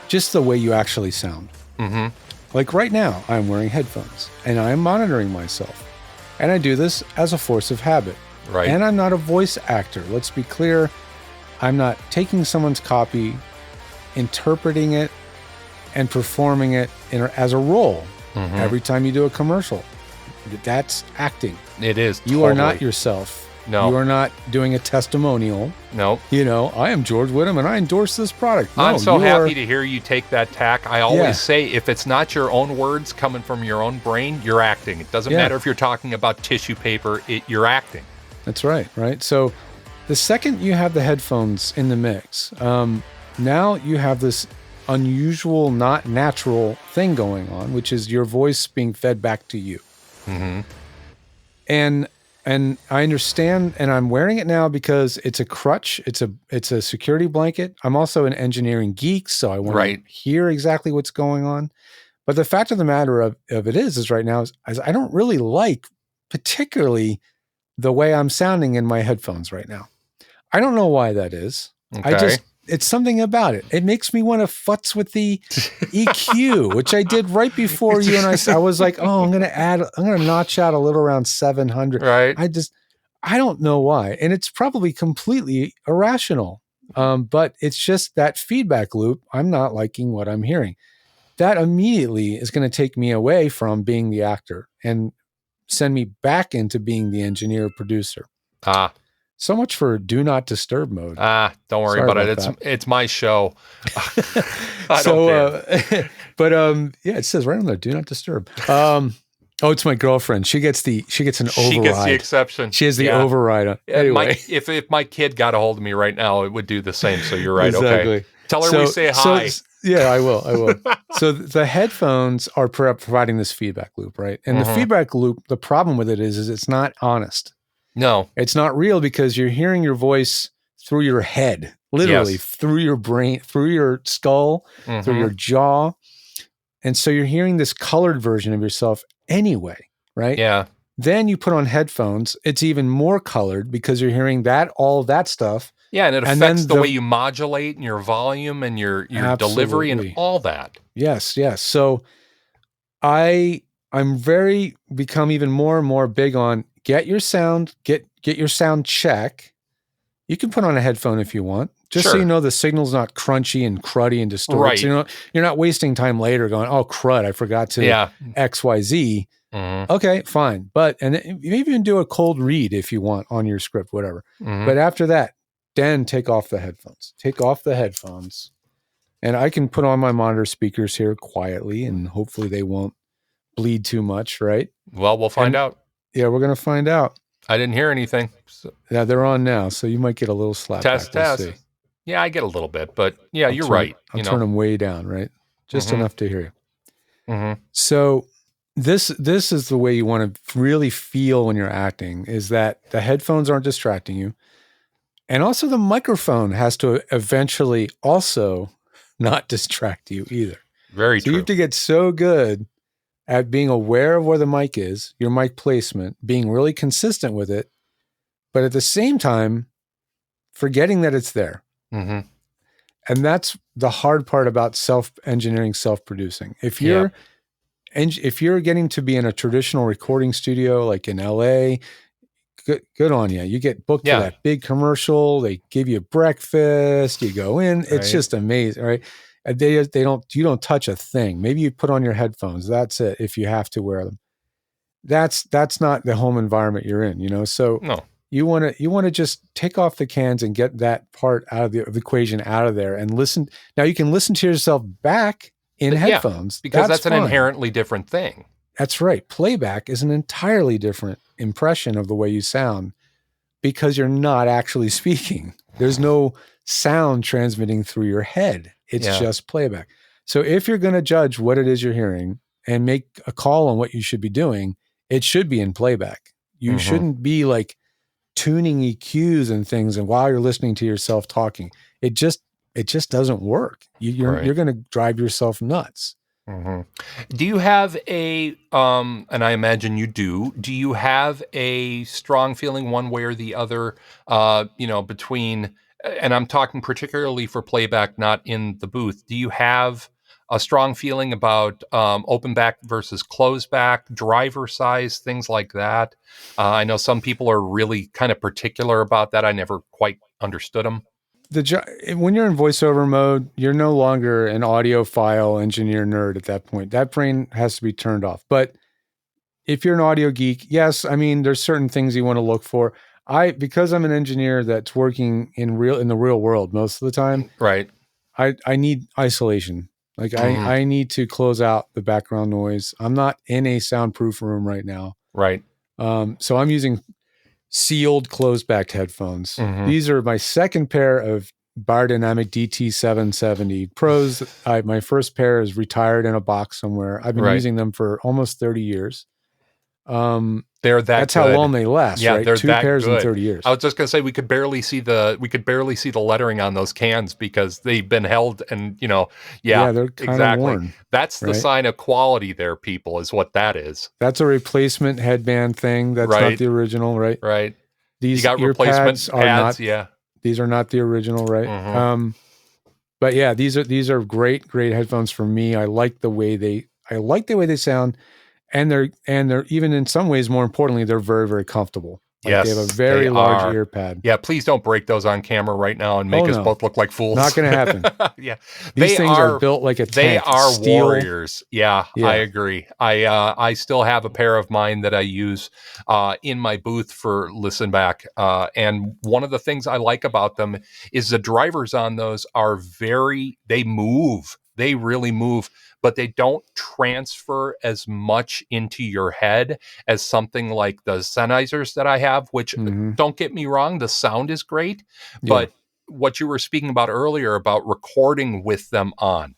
just the way you actually sound. Mm-hmm. Like right now, I'm wearing headphones and I'm monitoring myself. And I do this as a force of habit. Right. And I'm not a voice actor. Let's be clear. I'm not taking someone's copy, interpreting it, and performing it as a role. Mm-hmm. Every time you do a commercial, that's acting. It is. You are not yourself. No. You are not doing a testimonial. No. I am George Whittam and I endorse this product. No, I'm so happy to hear you take that tack. I always say, if it's not your own words coming from your own brain, you're acting. It doesn't matter if you're talking about tissue paper, you're acting. That's right. So the second you have the headphones in the mix, now you have this unusual, not natural thing going on, which is your voice being fed back to you. Mm-hmm. And I understand, and I'm wearing it now because it's a crutch. It's a security blanket. I'm also an engineering geek, so I want to hear exactly what's going on. But the fact of the matter of it is right now is I don't really like particularly the way I'm sounding in my headphones right now. I don't know why that is. Okay. It's something about it. It makes me want to futz with the EQ, which I did right before you and I was like, I'm going to notch out a little around 700. Right. I don't know why. And it's probably completely irrational. But it's just that feedback loop. I'm not liking what I'm hearing. That immediately is going to take me away from being the actor and send me back into being the engineer producer. So much for do not disturb mode. Don't worry about it. It's my show. I don't care. But it says right on there, do not disturb. It's my girlfriend. She gets an override. She gets the exception. She has the override. Anyway, if my kid got a hold of me right now, it would do the same. So you're right. Exactly. Okay. Tell her we say hi. I will. So the headphones are providing this feedback loop, right? And the feedback loop, the problem with it is it's not honest. No, it's not real because you're hearing your voice through your head, literally through your brain, through your skull, through your jaw. And so you're hearing this colored version of yourself anyway, right? Yeah. Then you put on headphones. It's even more colored because you're hearing all that stuff. Yeah, and it affects the way you modulate and your volume and your delivery and all that. Yes. So I'm become even more and more big on get your sound check. You can put on a headphone if you want, just so you know the signal's not crunchy and cruddy and distorted. Right. So you're not wasting time later going, oh crud, I forgot to XYZ. Mm-hmm. Okay, fine. And you even do a cold read if you want on your script, whatever. Mm-hmm. But after that, then take off the headphones. And I can put on my monitor speakers here quietly and hopefully they won't bleed too much, right? Well, we'll find out. Yeah, we're going to find out. I didn't hear anything. So, Yeah, they're on now, so you might get a little slap test, back. We'll test. see. Yeah, I get a little bit, but yeah, you're turn, right. I'll turn them way down, right? Just enough to hear you. Mm-hmm. So this is the way you want to really feel when you're acting, is that the headphones aren't distracting you. And also the microphone has to eventually also not distract you either. Very so true. You have to get so good at being aware of where the mic is, your mic placement, being really consistent with it, but at the same time, forgetting that it's there. Mm-hmm. And that's the hard part about self-engineering, self-producing. If you're getting to be in a traditional recording studio, like in LA, good on you. You get booked for that big commercial. They give you breakfast. You go in. It's just amazing, right? You don't touch a thing. Maybe you put on your headphones. That's it. If you have to wear them, that's not the home environment you're in, you know? So no. You want to just take off the cans and get that part out of the equation out of there and listen. Now you can listen to yourself back in headphones. Because that's an fine. inherently different thing. That's right. Playback is an entirely different impression of the way you sound because you're not actually speaking. There's no sound transmitting through your head. It's just playback. So if you're going to judge what it is you're hearing and make a call on what you should be doing, it should be in playback. You shouldn't be like tuning EQs and things, and while you're listening to yourself talking, it just doesn't work. You're going to drive yourself nuts. Mm-hmm. Do you have and I imagine you do you have a strong feeling one way or the other, between, and I'm talking particularly for playback, not in the booth, do you have a strong feeling about open back versus closed back, driver size, things like that? I know some people are really kind of particular about that. I never quite understood them. When you're in voiceover mode, you're no longer an audiophile engineer nerd at that point. That brain has to be turned off. But if you're an audio geek, yes, I mean, there's certain things you want to look for. Because I'm an engineer that's working in the real world most of the time, right? I need isolation. Like I need to close out the background noise. I'm not in a soundproof room right now. Right. So I'm using sealed closed-backed headphones. These are my second pair of Beyerdynamic DT770 Pros. My first pair is retired in a box somewhere. I've been using them for almost 30 years. That's how long they last, right? They're 2 that pairs good. in 30 years. I was just going to say we could barely see the lettering on those cans because they've been held, and they're kind of worn. That's the sign of quality there, people, is what that is. That's a replacement headband thing. That's not the original, right? Right. These you got replacement pads, these are not the original, right? But yeah, these are great headphones for me. I like the way they sound. And they're even in some ways, more importantly, they're very, very comfortable. Like they have a very large ear pad. Yeah, please don't break those on camera right now and make us both look like fools. Not going to happen. These things are built like a tank. They are warriors. Yeah, I agree. I still have a pair of mine that I use in my booth for listen back. And one of the things I like about them is the drivers on those are they move. They really move, but they don't transfer as much into your head as something like the Sennheisers that I have, which don't get me wrong, the sound is great, but what you were speaking about earlier about recording with them on,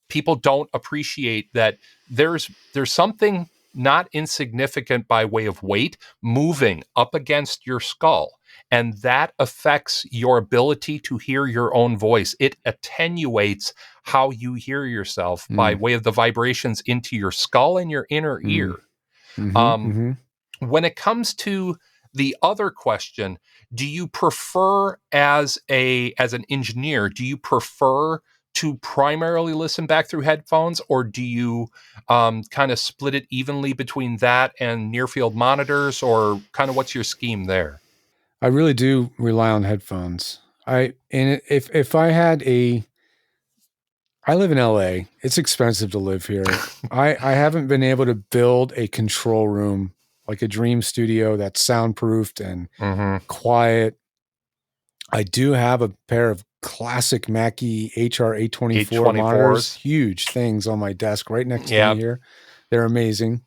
people don't appreciate that there's something not insignificant by way of weight moving up against your skull. And that affects your ability to hear your own voice. It attenuates how you hear yourself by way of the vibrations into your skull and your inner ear. When it comes to the other question, do you prefer as an engineer, do you prefer to primarily listen back through headphones, or do you kind of split it evenly between that and near field monitors, or kind of what's your scheme there? I really do rely on headphones. If I had I live in LA. It's expensive to live here. I haven't been able to build a control room like a dream studio that's soundproofed and quiet. I do have a pair of classic Mackie HR 824 monitors, huge things on my desk right next to me here. They're amazing.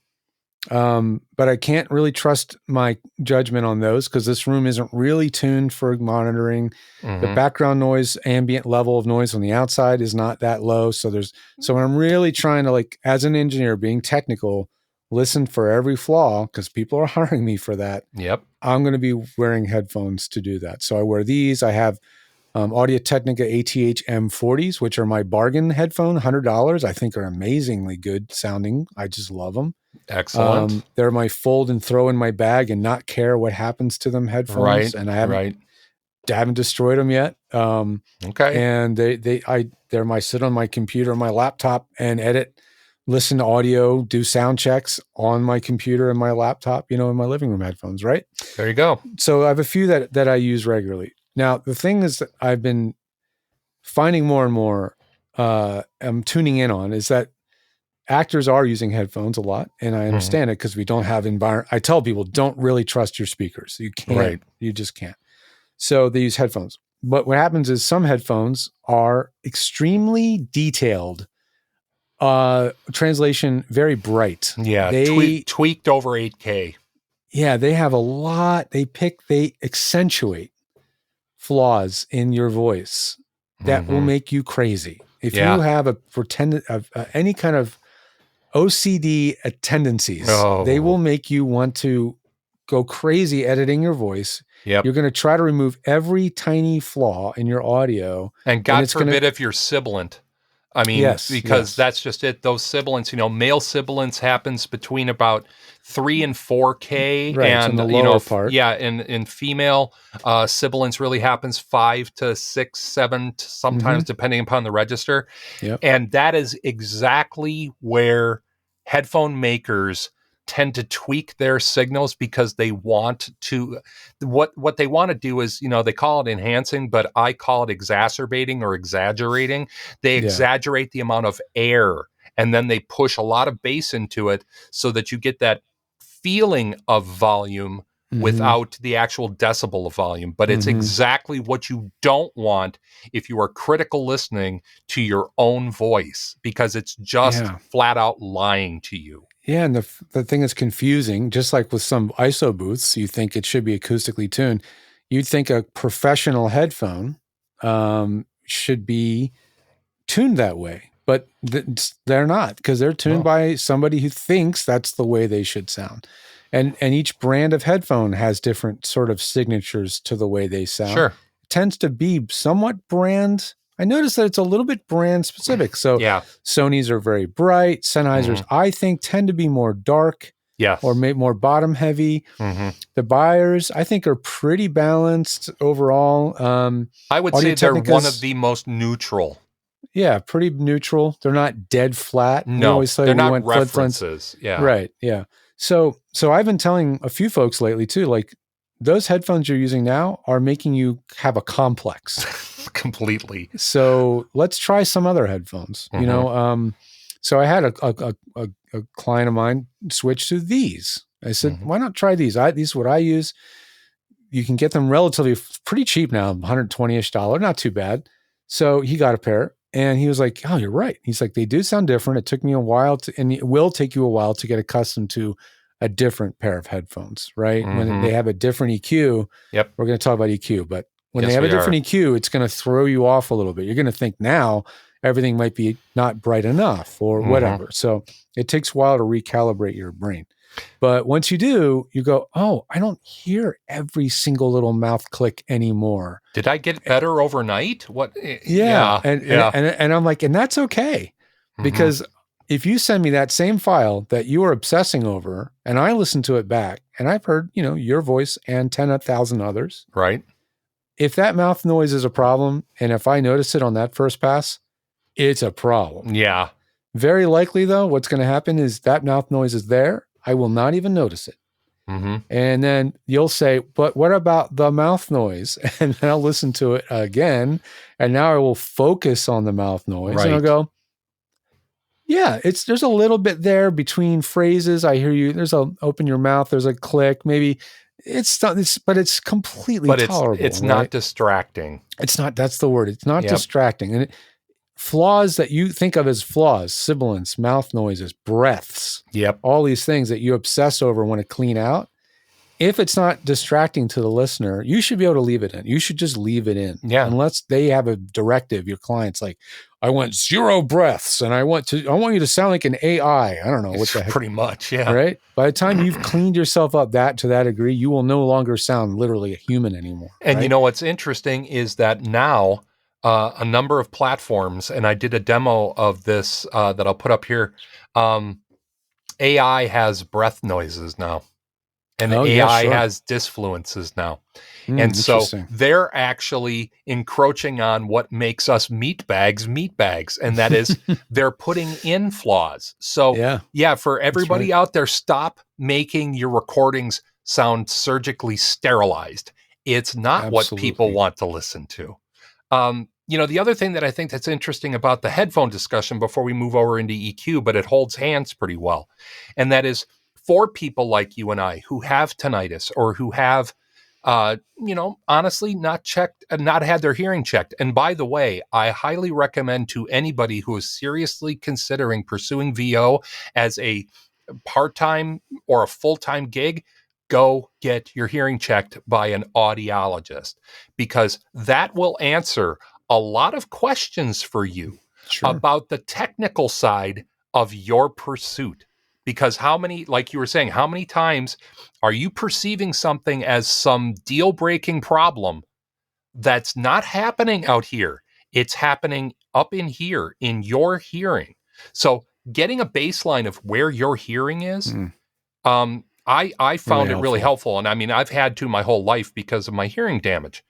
But I can't really trust my judgment on those because this room isn't really tuned for monitoring. The background noise, ambient level of noise on the outside is not that low. So when I'm really trying to, like, as an engineer being technical, listen for every flaw, because people are hiring me for that. Yep. I'm going to be wearing headphones to do that. So I wear these. I have Audio-Technica ATH M40s, which are my bargain headphone, $100. I think are amazingly good sounding. I just love them. Excellent. They're my fold and throw in my bag and not care what happens to them headphones. Right. And I haven't destroyed them yet. Okay. And they're my sit on my computer, my laptop, and edit, listen to audio, do sound checks on my computer and my laptop, in my living room headphones, right? There you go. So I have a few that I use regularly. Now, the thing is that I've been finding more and more, I'm tuning in on, is that actors are using headphones a lot. And I understand it because we don't have I tell people, don't really trust your speakers. You can't, Right. You just can't. So they use headphones. But what happens is some headphones are extremely detailed. Translation, very bright. Yeah. Tweaked over 8K. Yeah, they have a lot. They accentuate flaws in your voice that will make you crazy. If you have any kind of OCD tendencies, they will make you want to go crazy editing your voice. Yep. You're going to try to remove every tiny flaw in your audio. And God forbid if you're sibilant. I mean, because that's just it. Those sibilants, male sibilants happens between about 3 and 4K, right, and in the lower part. Yeah, in female sibilants really happens 5 to 6, 7, sometimes depending upon the register. Yep. And that is exactly where headphone makers tend to tweak their signals, because they want to, what they want to do is, they call it enhancing, but I call it exacerbating or exaggerating. They exaggerate the amount of air, and then they push a lot of bass into it so that you get that feeling of volume without the actual decibel of volume. But it's exactly what you don't want if you are critical listening to your own voice, because it's just flat out lying to you. Yeah, and the thing is confusing, just like with some ISO booths, you think it should be acoustically tuned. You'd think a professional headphone should be tuned that way, but they're not, because they're tuned by somebody who thinks that's the way they should sound. And each brand of headphone has different sort of signatures to the way they sound. Sure. It tends to be somewhat brand. I noticed that it's a little bit brand specific. So Sony's are very bright. Sennheisers, I think, tend to be more dark. Or maybe more bottom heavy. The Beyers, I think, are pretty balanced overall. I would say they're one of the most neutral. Yeah, pretty neutral. They're not dead flat. No, they're not references. Yeah. Right, yeah. So I've been telling a few folks lately too, like, those headphones you're using now are making you have a complex. Completely. So let's try some other headphones. So I had a client of mine switch to these. I said, why not try these? These are what I use. You can get them relatively pretty cheap now, $120-ish, not too bad. So he got a pair, and he was like, oh, you're right. He's like, they do sound different. It took me a while and it will take you a while to get accustomed to a different pair of headphones, right? When they have a different EQ, we're going to talk about EQ, but when they have a different EQ, it's going to throw you off a little bit. You're going to think now everything might be not bright enough or whatever. So it takes a while to recalibrate your brain. But once you do, you go, oh, I don't hear every single little mouth click anymore. Did I get better overnight? What? And I'm like, and that's okay. Because if you send me that same file that you are obsessing over, and I listen to it back, and I've heard, your voice and 10,000 others. Right. If that mouth noise is a problem, and if I notice it on that first pass, it's a problem. Yeah. Very likely, though, what's going to happen is that mouth noise is there. I will not even notice it. And then you'll say, but what about the mouth noise? And then I'll listen to it again. And now I will focus on the mouth noise. Right. And I'll go, yeah, there's a little bit there between phrases. I hear you. There's open your mouth. There's a click. Maybe but it's completely tolerable. It's not distracting. It's not, that's the word. It's not distracting. And flaws that you think of as flaws, sibilance, mouth noises, breaths, all these things that you obsess over and want to clean out. If it's not distracting to the listener, you should be able to leave it in. You should just leave it in. Yeah. Unless they have a directive, your client's like, I want 0 breaths and I want you to sound like an AI. I don't know what the heck. Pretty much, yeah. Right? By the time you've cleaned yourself up to that degree, you will no longer sound literally a human anymore. And right? you know what's interesting is that now a number of platforms, and I did a demo of this that I'll put up here. AI has breath noises now. And AI has disfluences now. And so they're actually encroaching on what makes us meatbags. And that is they're putting in flaws. So for everybody out there, stop making your recordings sound surgically sterilized. It's not what people want to listen to. The other thing that I think that's interesting about the headphone discussion before we move over into EQ, but it holds hands pretty well. And that is, for people like you and I who have tinnitus or who have, honestly not had their hearing checked. And by the way, I highly recommend to anybody who is seriously considering pursuing VO as a part-time or a full-time gig, go get your hearing checked by an audiologist, because that will answer a lot of questions for you about the technical side of your pursuit. Because like you were saying, how many times are you perceiving something as some deal-breaking problem that's not happening out here? It's happening up in here, in your hearing. So getting a baseline of where your hearing is, I found it really helpful. And I mean, I've had to my whole life because of my hearing damage.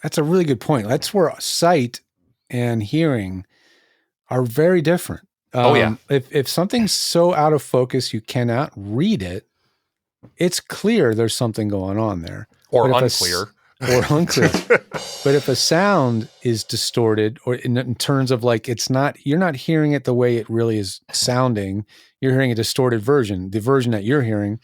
That's a really good point. That's where sight and hearing are very different. If something's so out of focus you cannot read it, it's clear there's something going on there. Or unclear. But if a sound is distorted, or in terms of like you're not hearing it the way it really is sounding, you're hearing a distorted version, the version that you're hearing,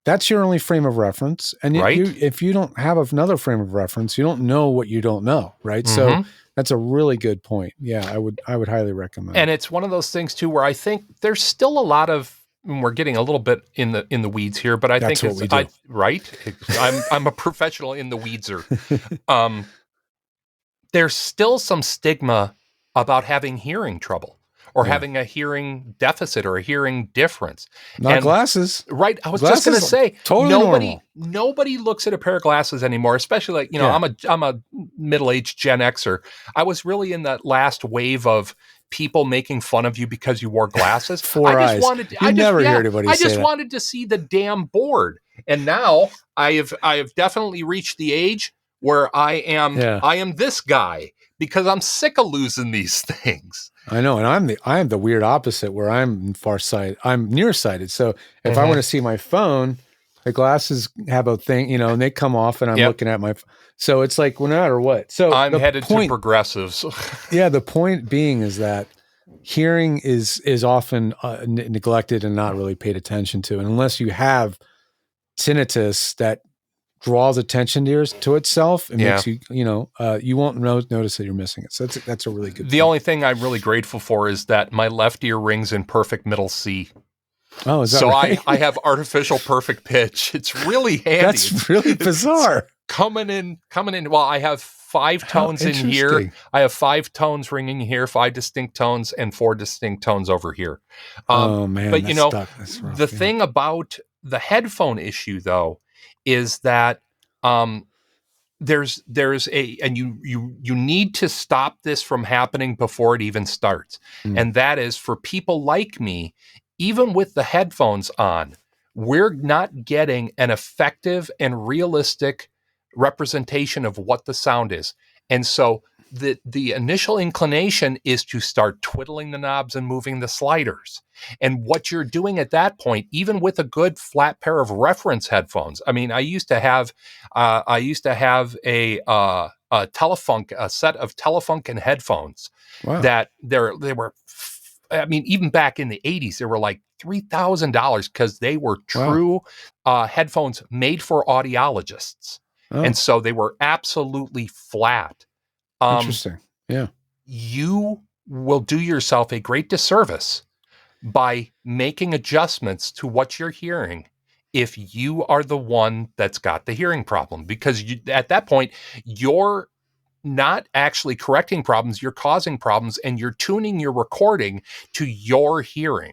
that's your only frame of reference. And if you don't have another frame of reference, you don't know what you don't know, right? So that's a really good point. Yeah, I would highly recommend. And it's one of those things too where I think there's still a lot of, we're getting a little bit in the weeds here, but I think it's right. I'm a professional in the weedser. There's still some stigma about having hearing trouble or having a hearing deficit or a hearing difference. Not glasses. Right. I was just going to say, nobody looks at a pair of glasses anymore, especially like, I'm a middle-aged Gen Xer. I was really in that last wave of people making fun of you because you wore glasses. I just wanted to see the damn board. And now I have definitely reached the age where I am this guy because I'm sick of losing these things. I know, and I am the weird opposite where I'm farsighted. I'm nearsighted. So if I want to see my phone, the glasses have a thing, and they come off, and I'm looking at my. So it's like no matter what. So I'm headed to progressives. The point being is that hearing is often neglected and not really paid attention to, and unless you have tinnitus that draws attention to itself and makes you, you won't notice that you're missing it. So that's a really good The only thing I'm really grateful for is that my left ear rings in perfect middle C. Oh, is that so right? I have artificial perfect pitch. It's really handy. That's really bizarre. Coming in. Well, I have 5 tones in here. I have 5 tones ringing here, 5 distinct tones, and 4 distinct tones over here. Oh man! But the thing about the headphone issue, though, is that there's and you need to stop this from happening before it even starts. And that is for people like me, even with the headphones on, we're not getting an effective and realistic representation of what the sound is. And so the initial inclination is to start twiddling the knobs and moving the sliders. And what you're doing at that point, even with a good flat pair of reference headphones. I mean, I used to have a Telefunk, a set of Telefunken headphones that they were. I mean, even back in the 80s, they were like $3,000 because they were true headphones made for audiologists. And so they were absolutely flat. Interesting. Yeah. You will do yourself a great disservice by making adjustments to what you're hearing if you are the one that's got the hearing problem. Because at that point, you're not actually correcting problems, you're causing problems, and you're tuning your recording to your hearing.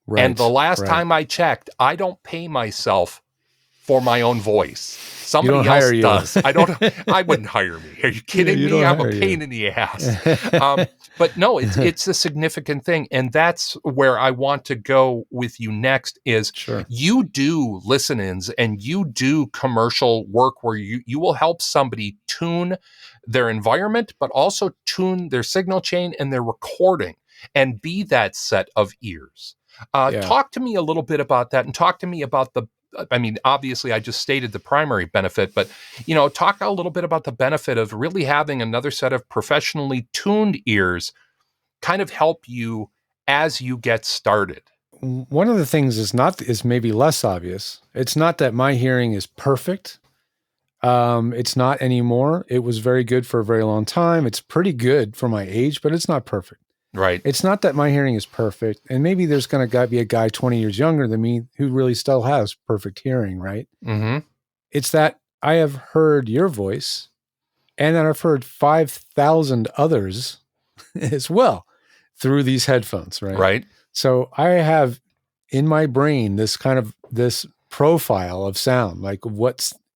Right. And the last time I checked, I don't pay myself for my own voice. Somebody else does. I wouldn't hire me. Are you kidding me? I'm a pain in the ass. But no, it's a significant thing. And that's where I want to go with you next is you do listen-ins and you do commercial work where you will help somebody tune their environment, but also tune their signal chain and their recording and be that set of ears. Talk to me a little bit about that and talk to me about obviously I just stated the primary benefit, but, talk a little bit about the benefit of really having another set of professionally tuned ears kind of help you as you get started. One of the things is maybe less obvious. It's not that my hearing is perfect. It's not anymore. It was very good for a very long time. It's pretty good for my age, but it's not perfect. Right. It's not that my hearing is perfect. And maybe there's going to be a guy 20 years younger than me who really still has perfect hearing, right? Mm-hmm. It's that I have heard your voice and that I've heard 5,000 others as well through these headphones, right? Right. So I have in my brain this profile of sound, like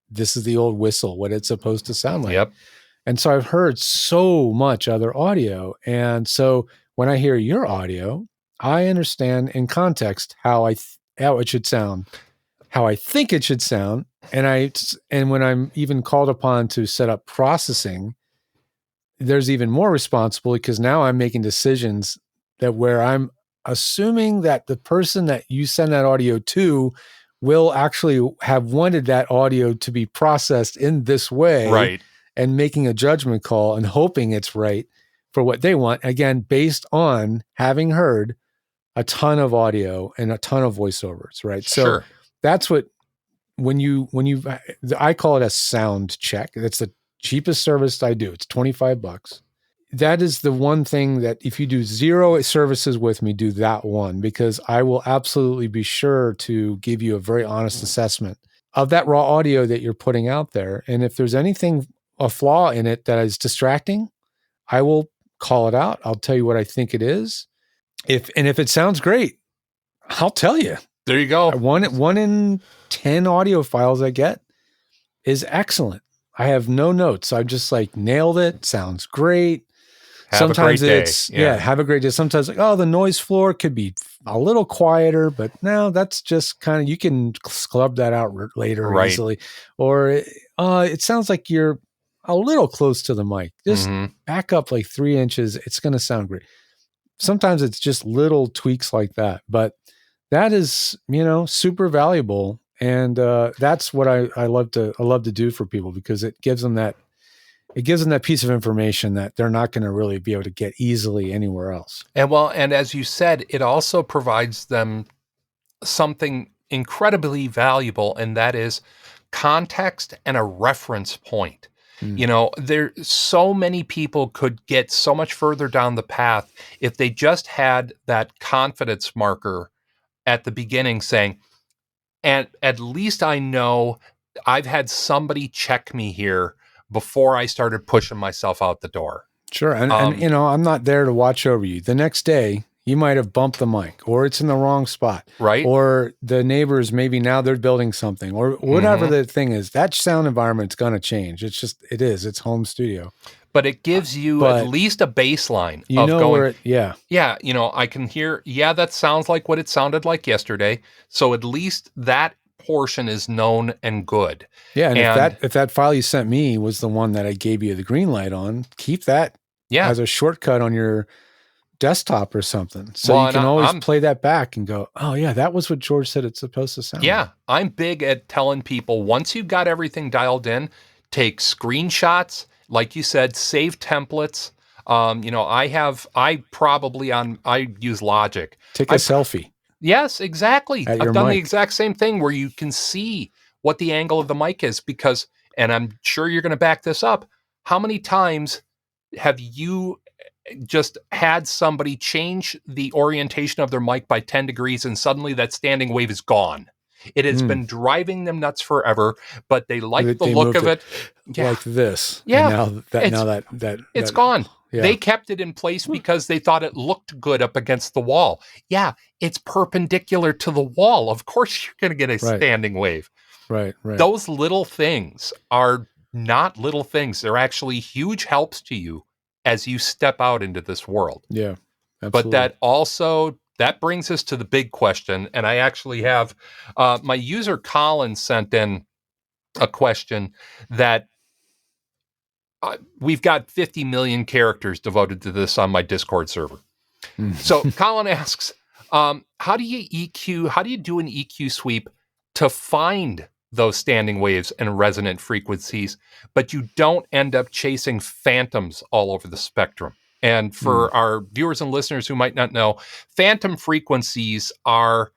this is the old whistle, what it's supposed to sound like. Yep. And so I've heard so much other audio. And so when I hear your audio, I understand in context how it should sound, how I think it should sound. And when I'm even called upon to set up processing, there's even more responsibility because now I'm making decisions that where I'm assuming that the person that you send that audio to will actually have wanted that audio to be processed in this way. Right. And making a judgment call and hoping it's right for what they want. Again, based on having heard a ton of audio and a ton of voiceovers, right? So that's what, I call it a sound check. That's the cheapest service I do. It's $25. That is the one thing that if you do 0 services with me, do that one, because I will absolutely be sure to give you a very honest assessment of that raw audio that you're putting out there. And if there's a flaw in it that is distracting, I will call it out. I'll tell you what I think it is. If it sounds great, I'll tell you. There you go. One in 10 audio files I get is excellent. I have no notes. I just nailed it. Sounds great. Sometimes it's have a great day. Sometimes the noise floor could be a little quieter, but no, that's just kind of, you can scrub that out later easily. Or it sounds like you're a little close to the mic. Just back up 3 inches. It's going to sound great. Sometimes it's just little tweaks like that, but that is, super valuable. And that's what I love to do for people, because it gives them that piece of information that they're not going to really be able to get easily anywhere else. And as you said, it also provides them something incredibly valuable, and that is context and a reference point. There so many people could get so much further down the path if they just had that confidence marker at the beginning saying, and at least I know I've had somebody check me here before I started pushing myself out the door. Sure. And I'm not there to watch over you. The next day, you might have bumped the mic, or it's in the wrong spot. Right. Or the neighbors, maybe now they're building something, or whatever the thing is. That sound environment's going to change. It's home studio. But it gives you at least a baseline of going, I can hear, that sounds like what it sounded like yesterday. So at least that portion is known and good. Yeah, and if that file you sent me was the one that I gave you the green light on, keep that as a shortcut on your desktop or something. So you can always play that back and go, oh yeah, that was what George said it's supposed to sound like. I'm big at telling people, once you've got everything dialed in, take screenshots, like you said, save templates. I use Logic. Take a selfie. Yes, exactly. I've done the exact same thing where you can see what the angle of the mic is, and I'm sure you're going to back this up. How many times have you just had somebody change the orientation of their mic by 10 degrees, and suddenly that standing wave is gone. It has been driving them nuts forever, but they like the look of it. Like this. Yeah. And now that it's gone. Yeah. They kept it in place because they thought it looked good up against the wall. Yeah, it's perpendicular to the wall. Of course you're going to get a standing wave. Right. Those little things are not little things. They're actually huge helps to you as you step out into this world. Yeah, absolutely. But that brings us to the big question. And I actually have my user Colin sent in a question that we've got 50 million characters devoted to this on my Discord server. So Colin asks, how do you do an EQ sweep to find those standing waves and resonant frequencies, but you don't end up chasing phantoms all over the spectrum? And for our viewers and listeners who might not know, phantom frequencies are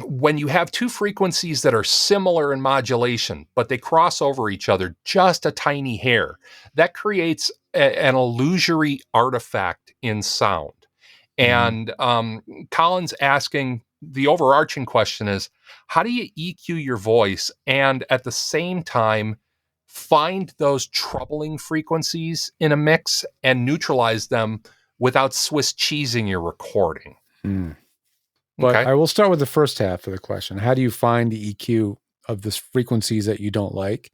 when you have two frequencies that are similar in modulation, but they cross over each other just a tiny hair. That creates an illusory artifact in sound. And Colin's asking, the overarching question is, how do you EQ your voice and at the same time find those troubling frequencies in a mix and neutralize them without Swiss cheesing your recording? But I will start with the first half of the question. How do you find the EQ of the frequencies that you don't like?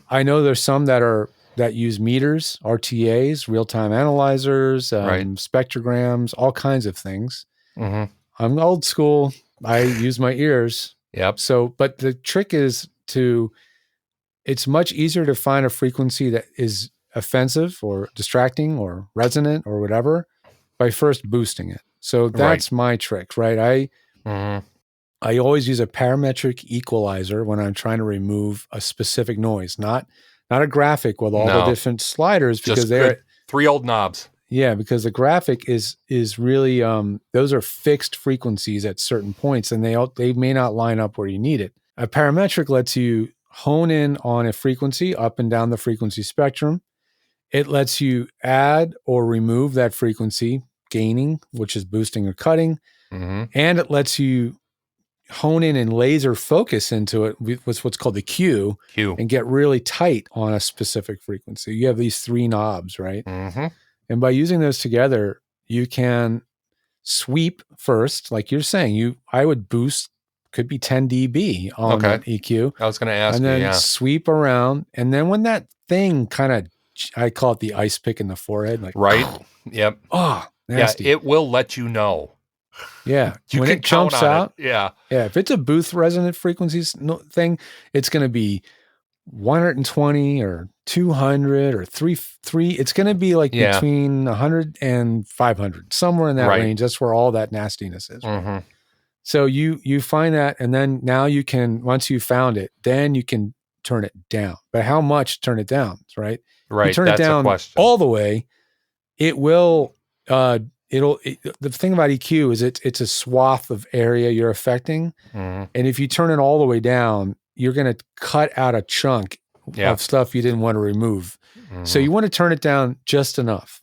I know there's some that use meters, RTAs, real-time analyzers, spectrograms, all kinds of things. I'm old school. I use my ears. Yep. So, but the trick is it's much easier to find a frequency that is offensive or distracting or resonant or whatever by first boosting it. So that's my trick, right? I always use a parametric equalizer when I'm trying to remove a specific noise, not a graphic with all the different sliders, because they're 3 old knobs. Yeah, because the graphic is really those are fixed frequencies at certain points, and they may not line up where you need it. A parametric lets you hone in on a frequency up and down the frequency spectrum. It lets you add or remove that frequency, gaining, which is boosting or cutting, and it lets you hone in and laser focus into it with what's called the Q, and get really tight on a specific frequency. You have these 3 knobs, right? And by using those together, you can sweep first, like you're saying. I would boost, could be 10 dB on that EQ. I was going to ask you, and then sweep around. And then when that thing kind of, I call it the ice pick in the forehead, like yep. Oh, nasty. Yeah, it will let you know. Yeah, when it jumps out, yeah. If it's a booth resonant frequencies thing, it's going to be 120 or 200 or 3. It's going to be like between 100 and 500, somewhere in that range. That's where all that nastiness is. Right? So you find that, and then now you can, once you found it, then you can turn it down. But how much turn it down? Right. You turn it down all the way, it will. The thing about EQ is it's a swath of area you're affecting, and if you turn it all the way down, you're going to cut out a chunk of stuff you didn't want to remove. So you want to turn it down just enough,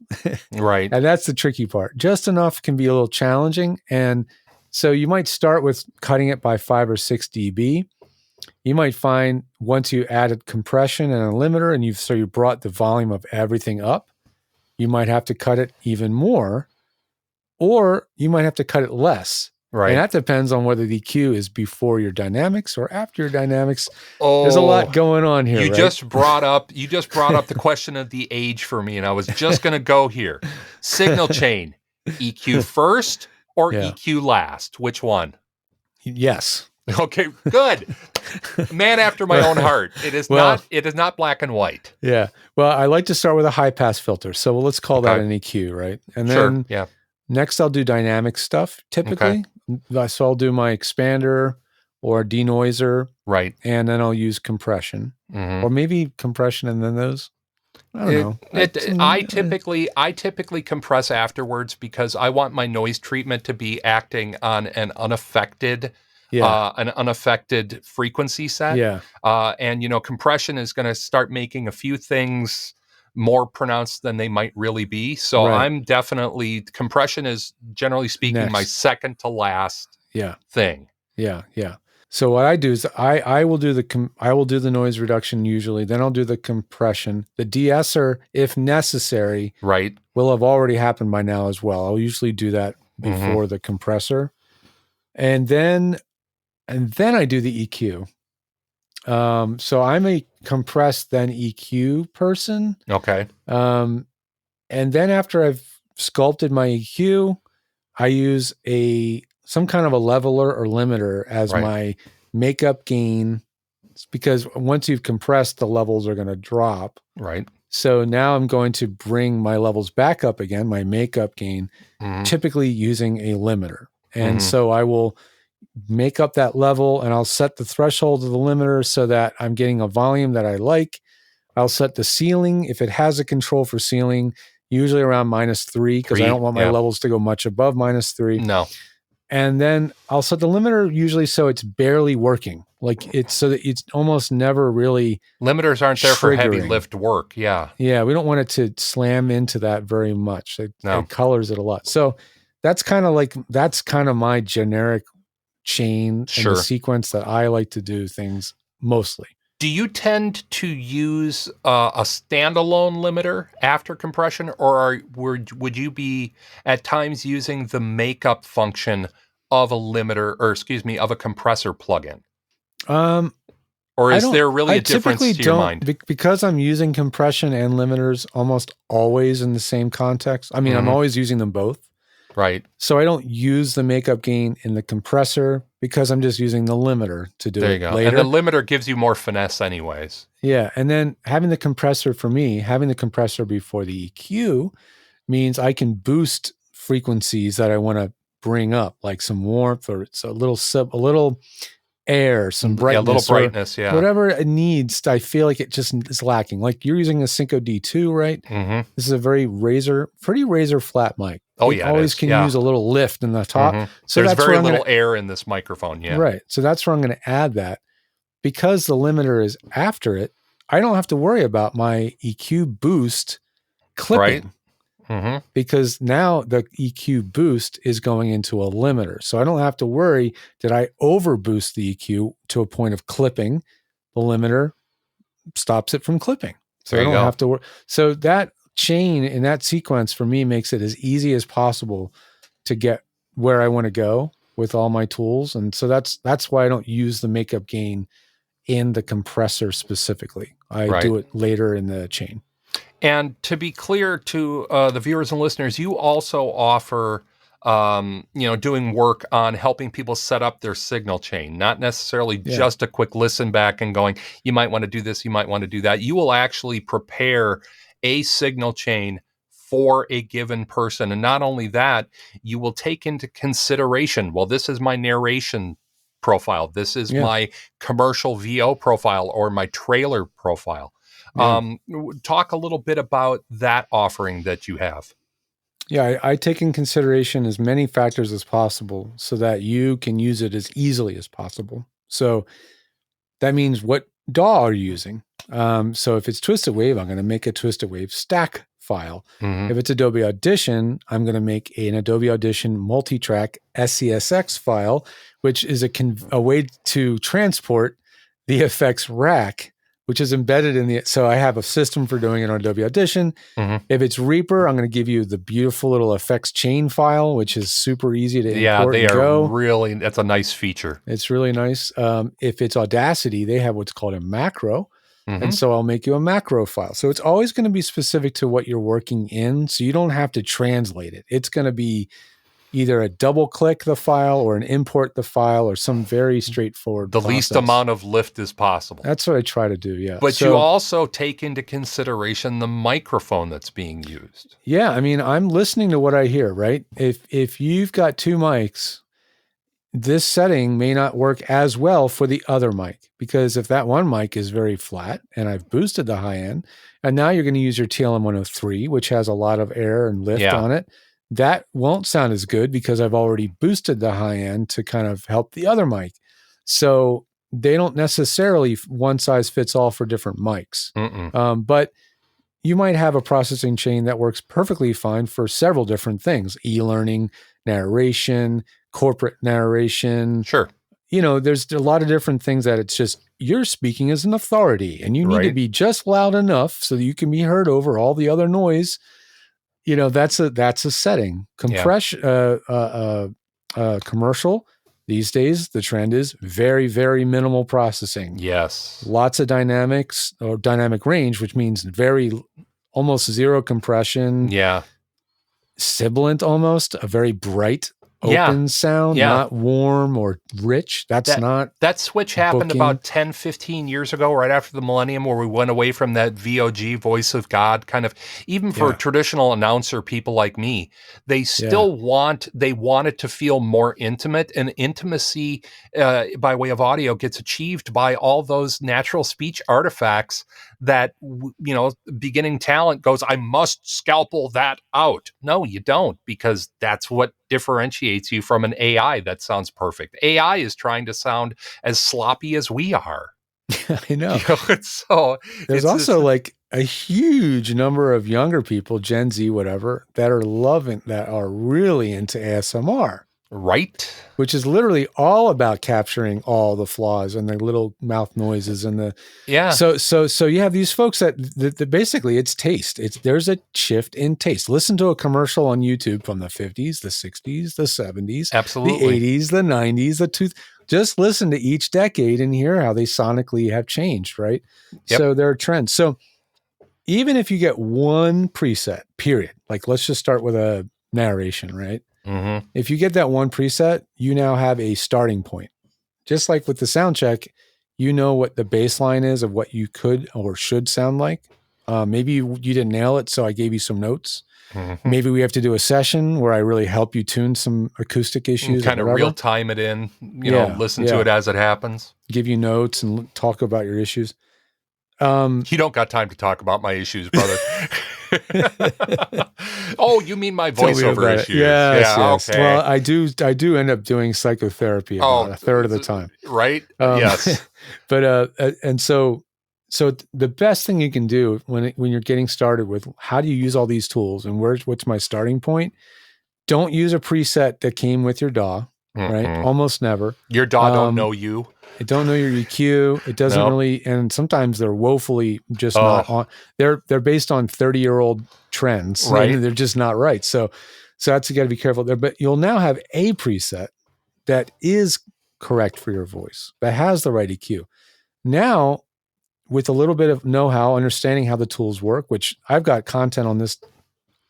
right? And that's the tricky part. Just enough can be a little challenging, and so you might start with cutting it by 5 or 6 dB. You might find once you added compression and a limiter, and you brought the volume of everything up, you might have to cut it even more. Or you might have to cut it less. Right. And that depends on whether the EQ is before your dynamics or after your dynamics. There's a lot going on here. You just brought up the question of the age for me, and I was just going to go here. Signal chain, EQ first or EQ last? Which one? Yes. Okay, good. Man after my own heart. It is not black and white. Yeah. Well, I like to start with a high pass filter. So let's call that an EQ, right? And then next, I'll do dynamic stuff, typically. So I'll do my expander or denoiser. Right. And then I'll use compression. Or maybe compression and then those. I don't know. I typically compress afterwards because I want my noise treatment to be acting on an unaffected frequency set. And, compression is going to start making a few things more pronounced than they might really be. So Right. I'm definitely, compression is generally speaking my Next. second to last thing. Yeah. So what I do is I will do the noise reduction usually. Then I'll do the compression. The de-esser, if necessary, Right. will have already happened by now as well. I'll usually do that before the compressor, and then I do the EQ. So I'm a compress then EQ person. Okay. And then after I've sculpted my EQ, I use some kind of a leveler or limiter as my makeup gain. It's because once you've compressed, the levels are going to drop. Right. So now I'm going to bring my levels back up again, my makeup gain, typically using a limiter. And so I will make up that level and I'll set the threshold of the limiter so that I'm getting a volume that I like. I'll set the ceiling, if it has a control for ceiling, usually around -3, because I don't want my levels to go much above -3. No. And then I'll set the limiter usually so it's barely working. Like it's so that it's almost never really Limiters aren't there for heavy triggering. lift work. Yeah. Yeah, we don't want it to slam into that very much. It colors it a lot. So that's kind of my generic chain and the sequence that I like to do things mostly. Do you tend to use a standalone limiter after compression, or would you be at times using the makeup function of a limiter, or of a compressor plugin? Or is there really a difference to your mind? Because I'm using compression and limiters almost always in the same context. I mean, I'm always using them both. Right. So I don't use the makeup gain in the compressor because I'm just using the limiter to do it later. And the limiter gives you more finesse anyways. Yeah. And then having the compressor before the EQ means I can boost frequencies that I want to bring up, like some warmth or it's a little air, some brightness. A little brightness, whatever it needs. I feel like it just is lacking. Like you're using a Synco D2, right? This is a pretty razor flat mic. Oh, it always can use a little lift in the top. So there's that's very little air in this microphone. Yeah. Right. So that's where I'm going to add that. Because the limiter is after it, I don't have to worry about my EQ boost clipping. Right. Because now the EQ boost is going into a limiter. So I don't have to worry, did I overboost the EQ to a point of clipping? The limiter stops it from clipping. So I don't have to worry. So that chain in that sequence for me makes it as easy as possible to get where I want to go with all my tools. And so that's why I don't use the makeup gain in the compressor specifically. I do it later in the chain. And to be clear to the viewers and listeners, you also offer, doing work on helping people set up their signal chain, not necessarily just a quick listen back and going, you might want to do this, you might want to do that. You will actually prepare a signal chain for a given person. And not only that, you will take into consideration, well, this is my narration profile. This is my commercial VO profile or my trailer profile. Talk a little bit about that offering that you have. Yeah, I take in consideration as many factors as possible so that you can use it as easily as possible. So that means what DAW are you using? So if it's Twisted Wave, I'm going to make a Twisted Wave stack file. If it's Adobe Audition, I'm going to make an Adobe Audition multi-track SCSX file, which is a way to transport the effects rack, which is embedded in so I have a system for doing it on Adobe Audition. If it's Reaper, I'm going to give you the beautiful little effects chain file, which is super easy to import and go. That's a nice feature. It's really nice. If it's Audacity, they have what's called a macro. And so I'll make you a macro file. So it's always going to be specific to what you're working in. So you don't have to translate it. It's going to be either a double click the file or an import the file or some very straightforward process. Least amount of lift as possible. That's what I try to do, yeah. But you also take into consideration the microphone that's being used. Yeah, I mean, I'm listening to what I hear, right? If you've got two mics, this setting may not work as well for the other mic, because if that one mic is very flat and I've boosted the high end, and now you're going to use your TLM 103, which has a lot of air and lift on it, that won't sound as good because I've already boosted the high end to kind of help the other mic. So they don't necessarily one size fits all for different mics. But you might have a processing chain that works perfectly fine for several different things: e-learning, narration, corporate narration. Sure. There's a lot of different things that it's just you're speaking as an authority, and you need to Right. be just loud enough so that you can be heard over all the other noise. That's a setting. Commercial. These days, the trend is very, very minimal processing. Yes. Lots of dynamics or dynamic range, which means almost zero compression. Yeah. Sibilant almost, a very bright, open sound, not warm or rich. That switch happened booking. about 10, 15 years ago, right after the millennium, where we went away from that VOG, voice of God, kind of, even for traditional announcer people like me, they still want it to feel more intimate, and intimacy by way of audio gets achieved by all those natural speech artifacts that, beginning talent goes, I must scalpel that out. No, you don't, because that's what differentiates you from an AI that sounds perfect. AI is trying to sound as sloppy as we are. I know. There's also like a huge number of younger people, Gen Z, whatever, that are really into ASMR. Right. Which is literally all about capturing all the flaws and the little mouth noises and the So you have these folks that basically it's taste. There's a shift in taste. Listen to a commercial on YouTube from the 50s, the 60s, the 70s, absolutely, the 80s, the 90s, just listen to each decade and hear how they sonically have changed, right? Yep. So there are trends. So even if you get one preset, period, like let's just start with a narration, right? Mm-hmm. If you get that one preset, you now have a starting point. Just like with the sound check, you know what the baseline is of what you could or should sound like. Maybe you didn't nail it, so I gave you some notes. Mm-hmm. Maybe we have to do a session where I really help you tune some acoustic issues. Kind of real time it in, listen to it as it happens. Give you notes and talk about your issues. You don't got time to talk about my issues, brother. Oh, you mean my voiceover issues? Yes. Okay. Well, I do end up doing psychotherapy about a third of the time. Right? Yes. But and so the best thing you can do when you're getting started with how do you use all these tools and what's my starting point? Don't use a preset that came with your DAW, right? Almost never. Your DAW don't know you. It don't know your EQ. It doesn't really, and sometimes they're woefully just not on. They're based on 30-year-old trends, right? And they're just not right. So that's you got to be careful there. But you'll now have a preset that is correct for your voice, that has the right EQ. Now, with a little bit of know-how, understanding how the tools work, which I've got content on this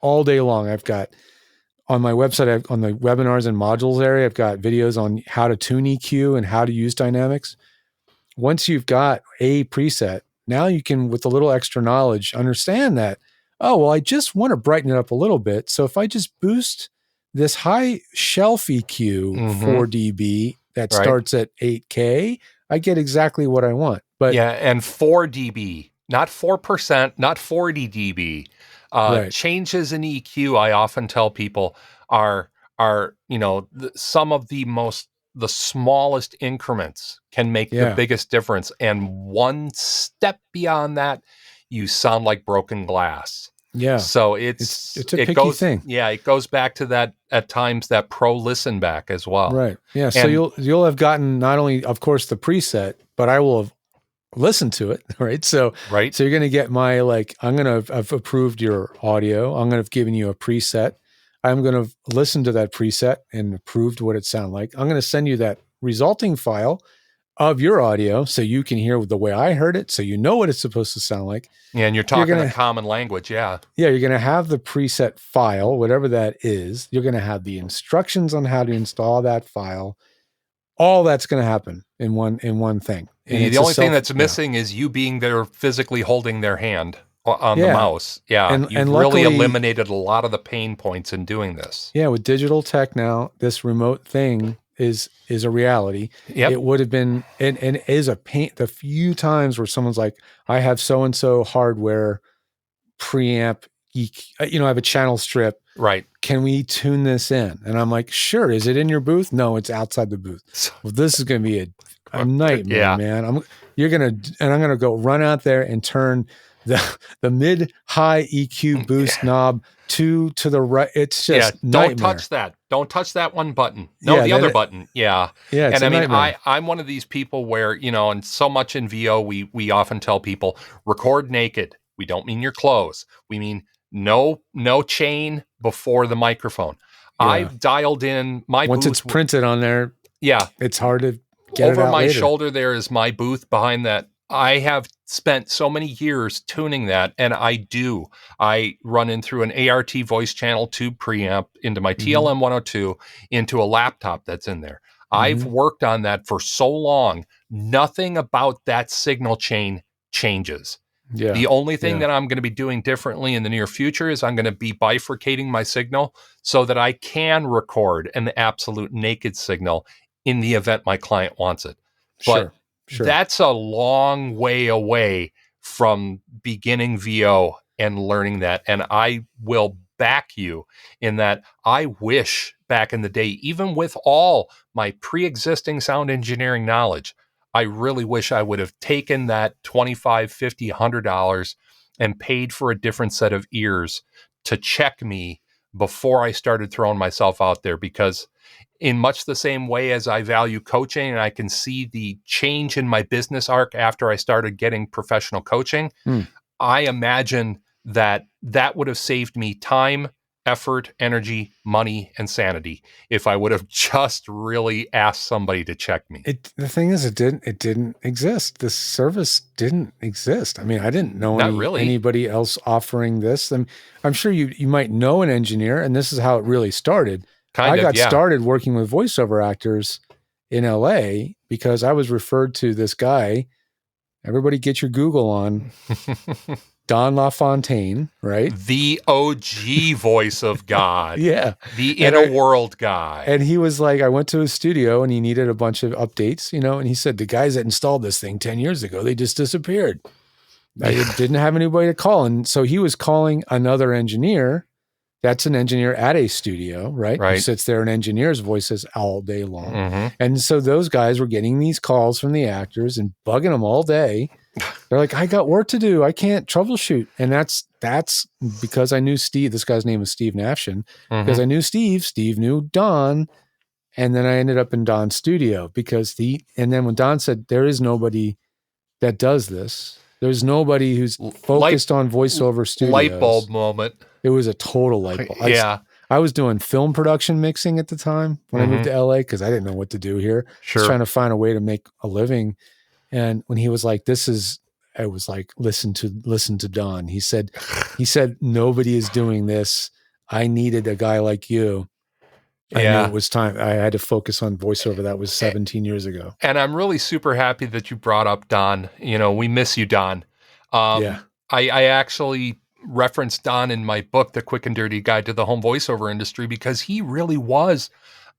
all day long. I've got on my website, on the webinars and modules area, I've got videos on how to tune EQ and how to use dynamics. Once you've got a preset, now you can, with a little extra knowledge, understand that, I just want to brighten it up a little bit. So if I just boost this high shelf EQ 4 dB that starts at 8K, I get exactly what I want. But and 4 dB, not 4%, not 40 dB. Changes in EQ, I often tell people, are some of the smallest increments can make the biggest difference. And one step beyond that, you sound like broken glass. Yeah. So it's a picky thing. Yeah, it goes back to that at times, that pro listen back as well. Right. Yeah. So you'll have gotten not only, of course, the preset, but I will have listened to it. Right. So you're going to get I've approved your audio. I'm going to have given you a preset. I'm going to listen to that preset and approved what it sounded like. I'm going to send you that resulting file of your audio so you can hear the way I heard it, so you know what it's supposed to sound like. Yeah, and you're talking a common language, Yeah, you're going to have the preset file, whatever that is. You're going to have the instructions on how to install that file. All that's going to happen in one thing. And the only thing that's missing is you being there physically holding their hand on the mouse. Yeah, and you've really eliminated a lot of the pain points in doing this. Yeah, with digital tech now, this remote thing is a reality. Yep. It would have been and is a pain. The few times where someone's like, I have so-and-so hardware preamp, I have a channel strip. Right. Can we tune this in? And I'm like, sure. Is it in your booth? No, it's outside the booth. Well, this is going to be a nightmare, man. I'm going to go run out there and turn the mid high EQ boost knob to the right. It's just don't nightmare. touch that. Don't touch that one button. No, the other button. Yeah. Yeah. It's and I mean, nightmare. I'm one of these people where, and so much in VO, we often tell people record naked. We don't mean your clothes. We mean no chain before the microphone. Yeah. I've dialed in my once booth. It's printed on there. Yeah. It's hard to get over it out my later. shoulder. There is my booth behind that. I have spent so many years tuning that, and I run in through an ART voice channel tube preamp into my TLM 102 into a laptop that's in there. I've worked on that for so long. Nothing about that signal chain changes. Yeah. The only thing that I'm going to be doing differently in the near future is I'm going to be bifurcating my signal so that I can record an absolute naked signal in the event my client wants it. But Sure. That's a long way away from beginning VO and learning that. And I will back you in that. I wish back in the day, even with all my pre-existing sound engineering knowledge, I really wish I would have taken that $25, $50, $100 and paid for a different set of ears to check me before I started throwing myself out there, because in much the same way as I value coaching, and I can see the change in my business arc after I started getting professional coaching, I imagine that would have saved me time, effort, energy, money, and sanity if I would have just really asked somebody to check me. The thing is, it didn't exist. This service didn't exist. I mean, I didn't know anybody else offering this. I'm sure you might know an engineer, and this is how it really started. I got started working with voiceover actors in LA because I was referred to this guy. Everybody get your Google on. Don LaFontaine, right? The OG voice of God. Yeah. The inner world guy. And he was like, I went to his studio and he needed a bunch of updates, and he said, the guys that installed this thing 10 years ago, they just disappeared. I didn't have anybody to call. And so he was calling another engineer. That's an engineer at a studio, right? Who sits there and engineers voices all day long. And so those guys were getting these calls from the actors and bugging them all day. They're like, I got work to do. I can't troubleshoot. And that's because I knew Steve. This guy's name was Steve Nafshin. Because I knew Steve. Steve knew Don. And then I ended up in Don's studio and then when Don said, there is nobody that does this. There's nobody who's focused on voiceover studios. Light bulb moment. It was a total light bulb. I was doing film production mixing at the time when I moved to LA because I didn't know what to do here. Just trying to find a way to make a living. And when he was like, I was like, listen to Don. He said, nobody is doing this. I needed a guy like you. I knew it was time. I had to focus on voiceover. That was 17 years ago. And I'm really super happy that you brought up Don. We miss you, Don. I actually referenced Don in my book, The Quick and Dirty Guide to the Home Voiceover Industry, because he really was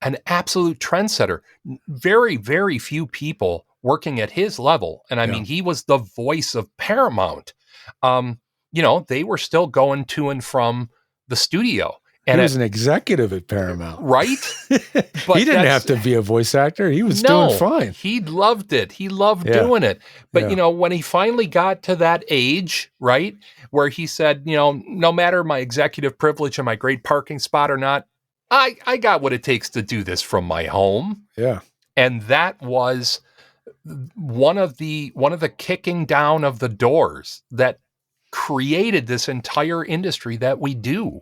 an absolute trendsetter. Very, very few people working at his level. And I mean, he was the voice of Paramount. They were still going to and from the studio. And he was an executive at Paramount. Right? But he didn't have to be a voice actor. He was doing fine. He loved it. He loved doing it. But, when he finally got to that age, right, where he said, no matter my executive privilege and my great parking spot or not, I got what it takes to do this from my home. Yeah. And that was one of the kicking down of the doors that created this entire industry that we do.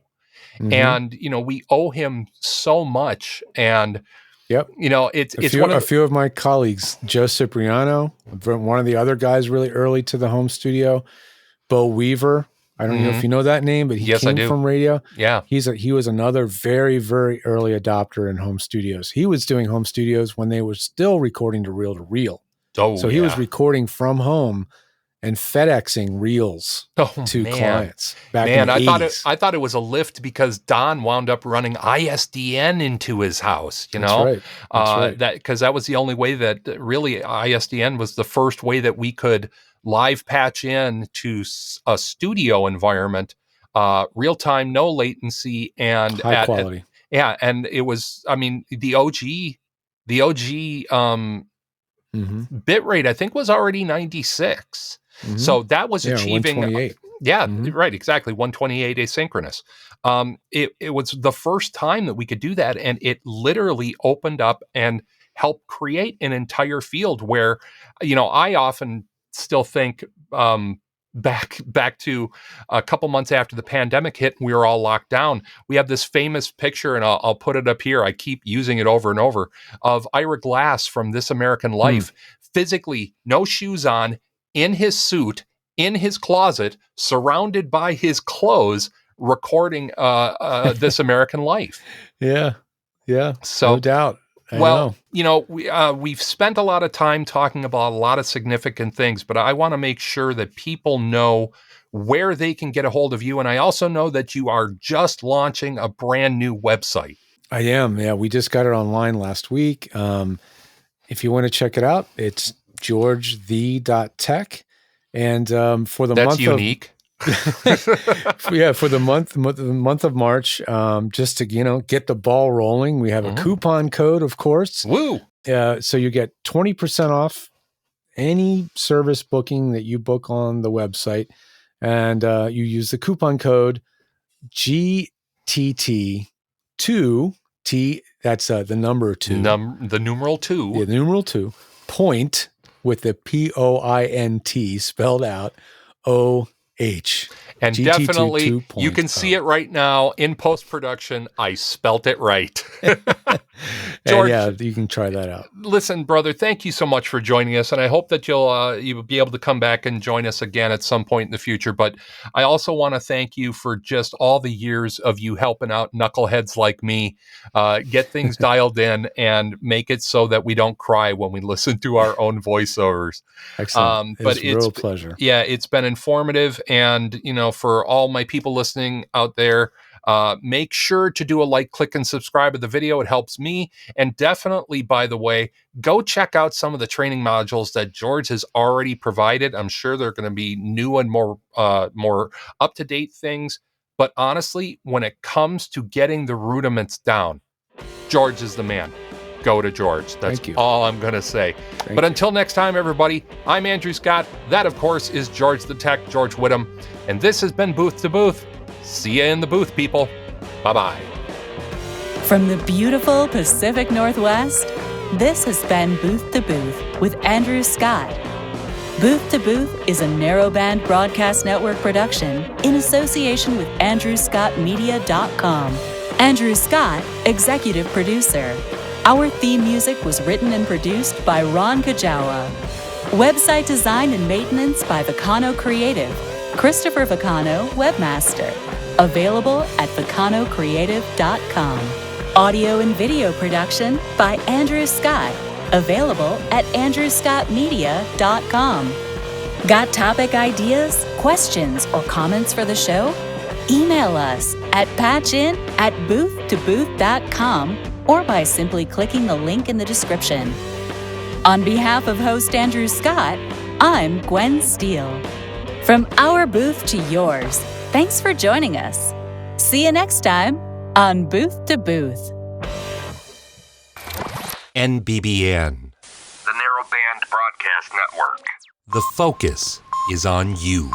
And, we owe him so much. And, it's a few of my colleagues, Joe Cipriano, one of the other guys really early to the home studio, Bo Weaver. I don't know if you know that name, but he came from radio. Yeah. He was another very, very early adopter in home studios. He was doing home studios when they were still recording to reel. So he was recording from home and FedExing reels to clients back in the 80s. I thought it was a lift because Don wound up running ISDN into his house, That's right. Because that was the only way that really ISDN was the first way that we could live patch in to a studio environment, real time, no latency, and high quality. And it was, the OG bit rate, I think, was already 96. So that was achieving 128. Right, exactly, 128 asynchronous. It was the first time that we could do that, and it literally opened up and helped create an entire field where, I often still think back to a couple months after the pandemic hit and we were all locked down. We have this famous picture, and I'll put it up here. I keep using it over and over, of Ira Glass from This American Life, physically no shoes on, in his suit, in his closet, surrounded by his clothes, recording This American Life. Yeah. So, no doubt. I know. We've spent a lot of time talking about a lot of significant things, but I want to make sure that people know where they can get a hold of you. And I also know that you are just launching a brand new website. I am. Yeah, we just got it online last week. If you want to check it out, it's georgethe.tech. And for the That's month unique. For the month of March, just to get the ball rolling, we have a coupon code, of course. Woo! So you get 20% off any service booking that you book on the website, and you use the coupon code GTT2T. That's the number 2. The numeral 2. Yeah, the numeral 2. Point with the POINT spelled out OH. And GTT definitely, you can see it right now in post-production. I spelt it right. George, you can try that out. Listen, brother, thank you so much for joining us. And I hope that you'll be able to come back and join us again at some point in the future. But I also want to thank you for just all the years of you helping out knuckleheads like me get things dialed in and make it so that we don't cry when we listen to our own voiceovers. Excellent. It's a real pleasure. Yeah, it's been informative. And, for all my people listening out there, make sure to do a like, click, and subscribe to the video. It helps me. And definitely, by the way, go check out some of the training modules that George has already provided. I'm sure they're going to be new and more up-to-date things. But honestly, when it comes to getting the rudiments down, George is the man. Go to George. That's all I'm going to say. But until next time, everybody, I'm Andrew Scott. That, of course, is George the Tech, George Whittam. And this has been Booth to Booth. See ya in the booth, people. Bye-bye. From the beautiful Pacific Northwest, this has been Booth to Booth with Andrew Scott. Booth to Booth is a narrowband broadcast network production in association with AndrewScottMedia.com. Andrew Scott, executive producer. Our theme music was written and produced by Ron Kajawa. Website design and maintenance by Vicano Creative. Christopher Vicano, webmaster. Available at VicanoCreative.com. Audio and video production by Andrew Scott. Available at AndrewScottMedia.com. Got topic ideas, questions, or comments for the show? Email us at patchin@booth2booth.com or by simply clicking the link in the description. On behalf of host Andrew Scott, I'm Gwen Steele. From our booth to yours, thanks for joining us. See you next time on Booth to Booth. NBBN. The Narrowband Broadcast Network. The focus is on you.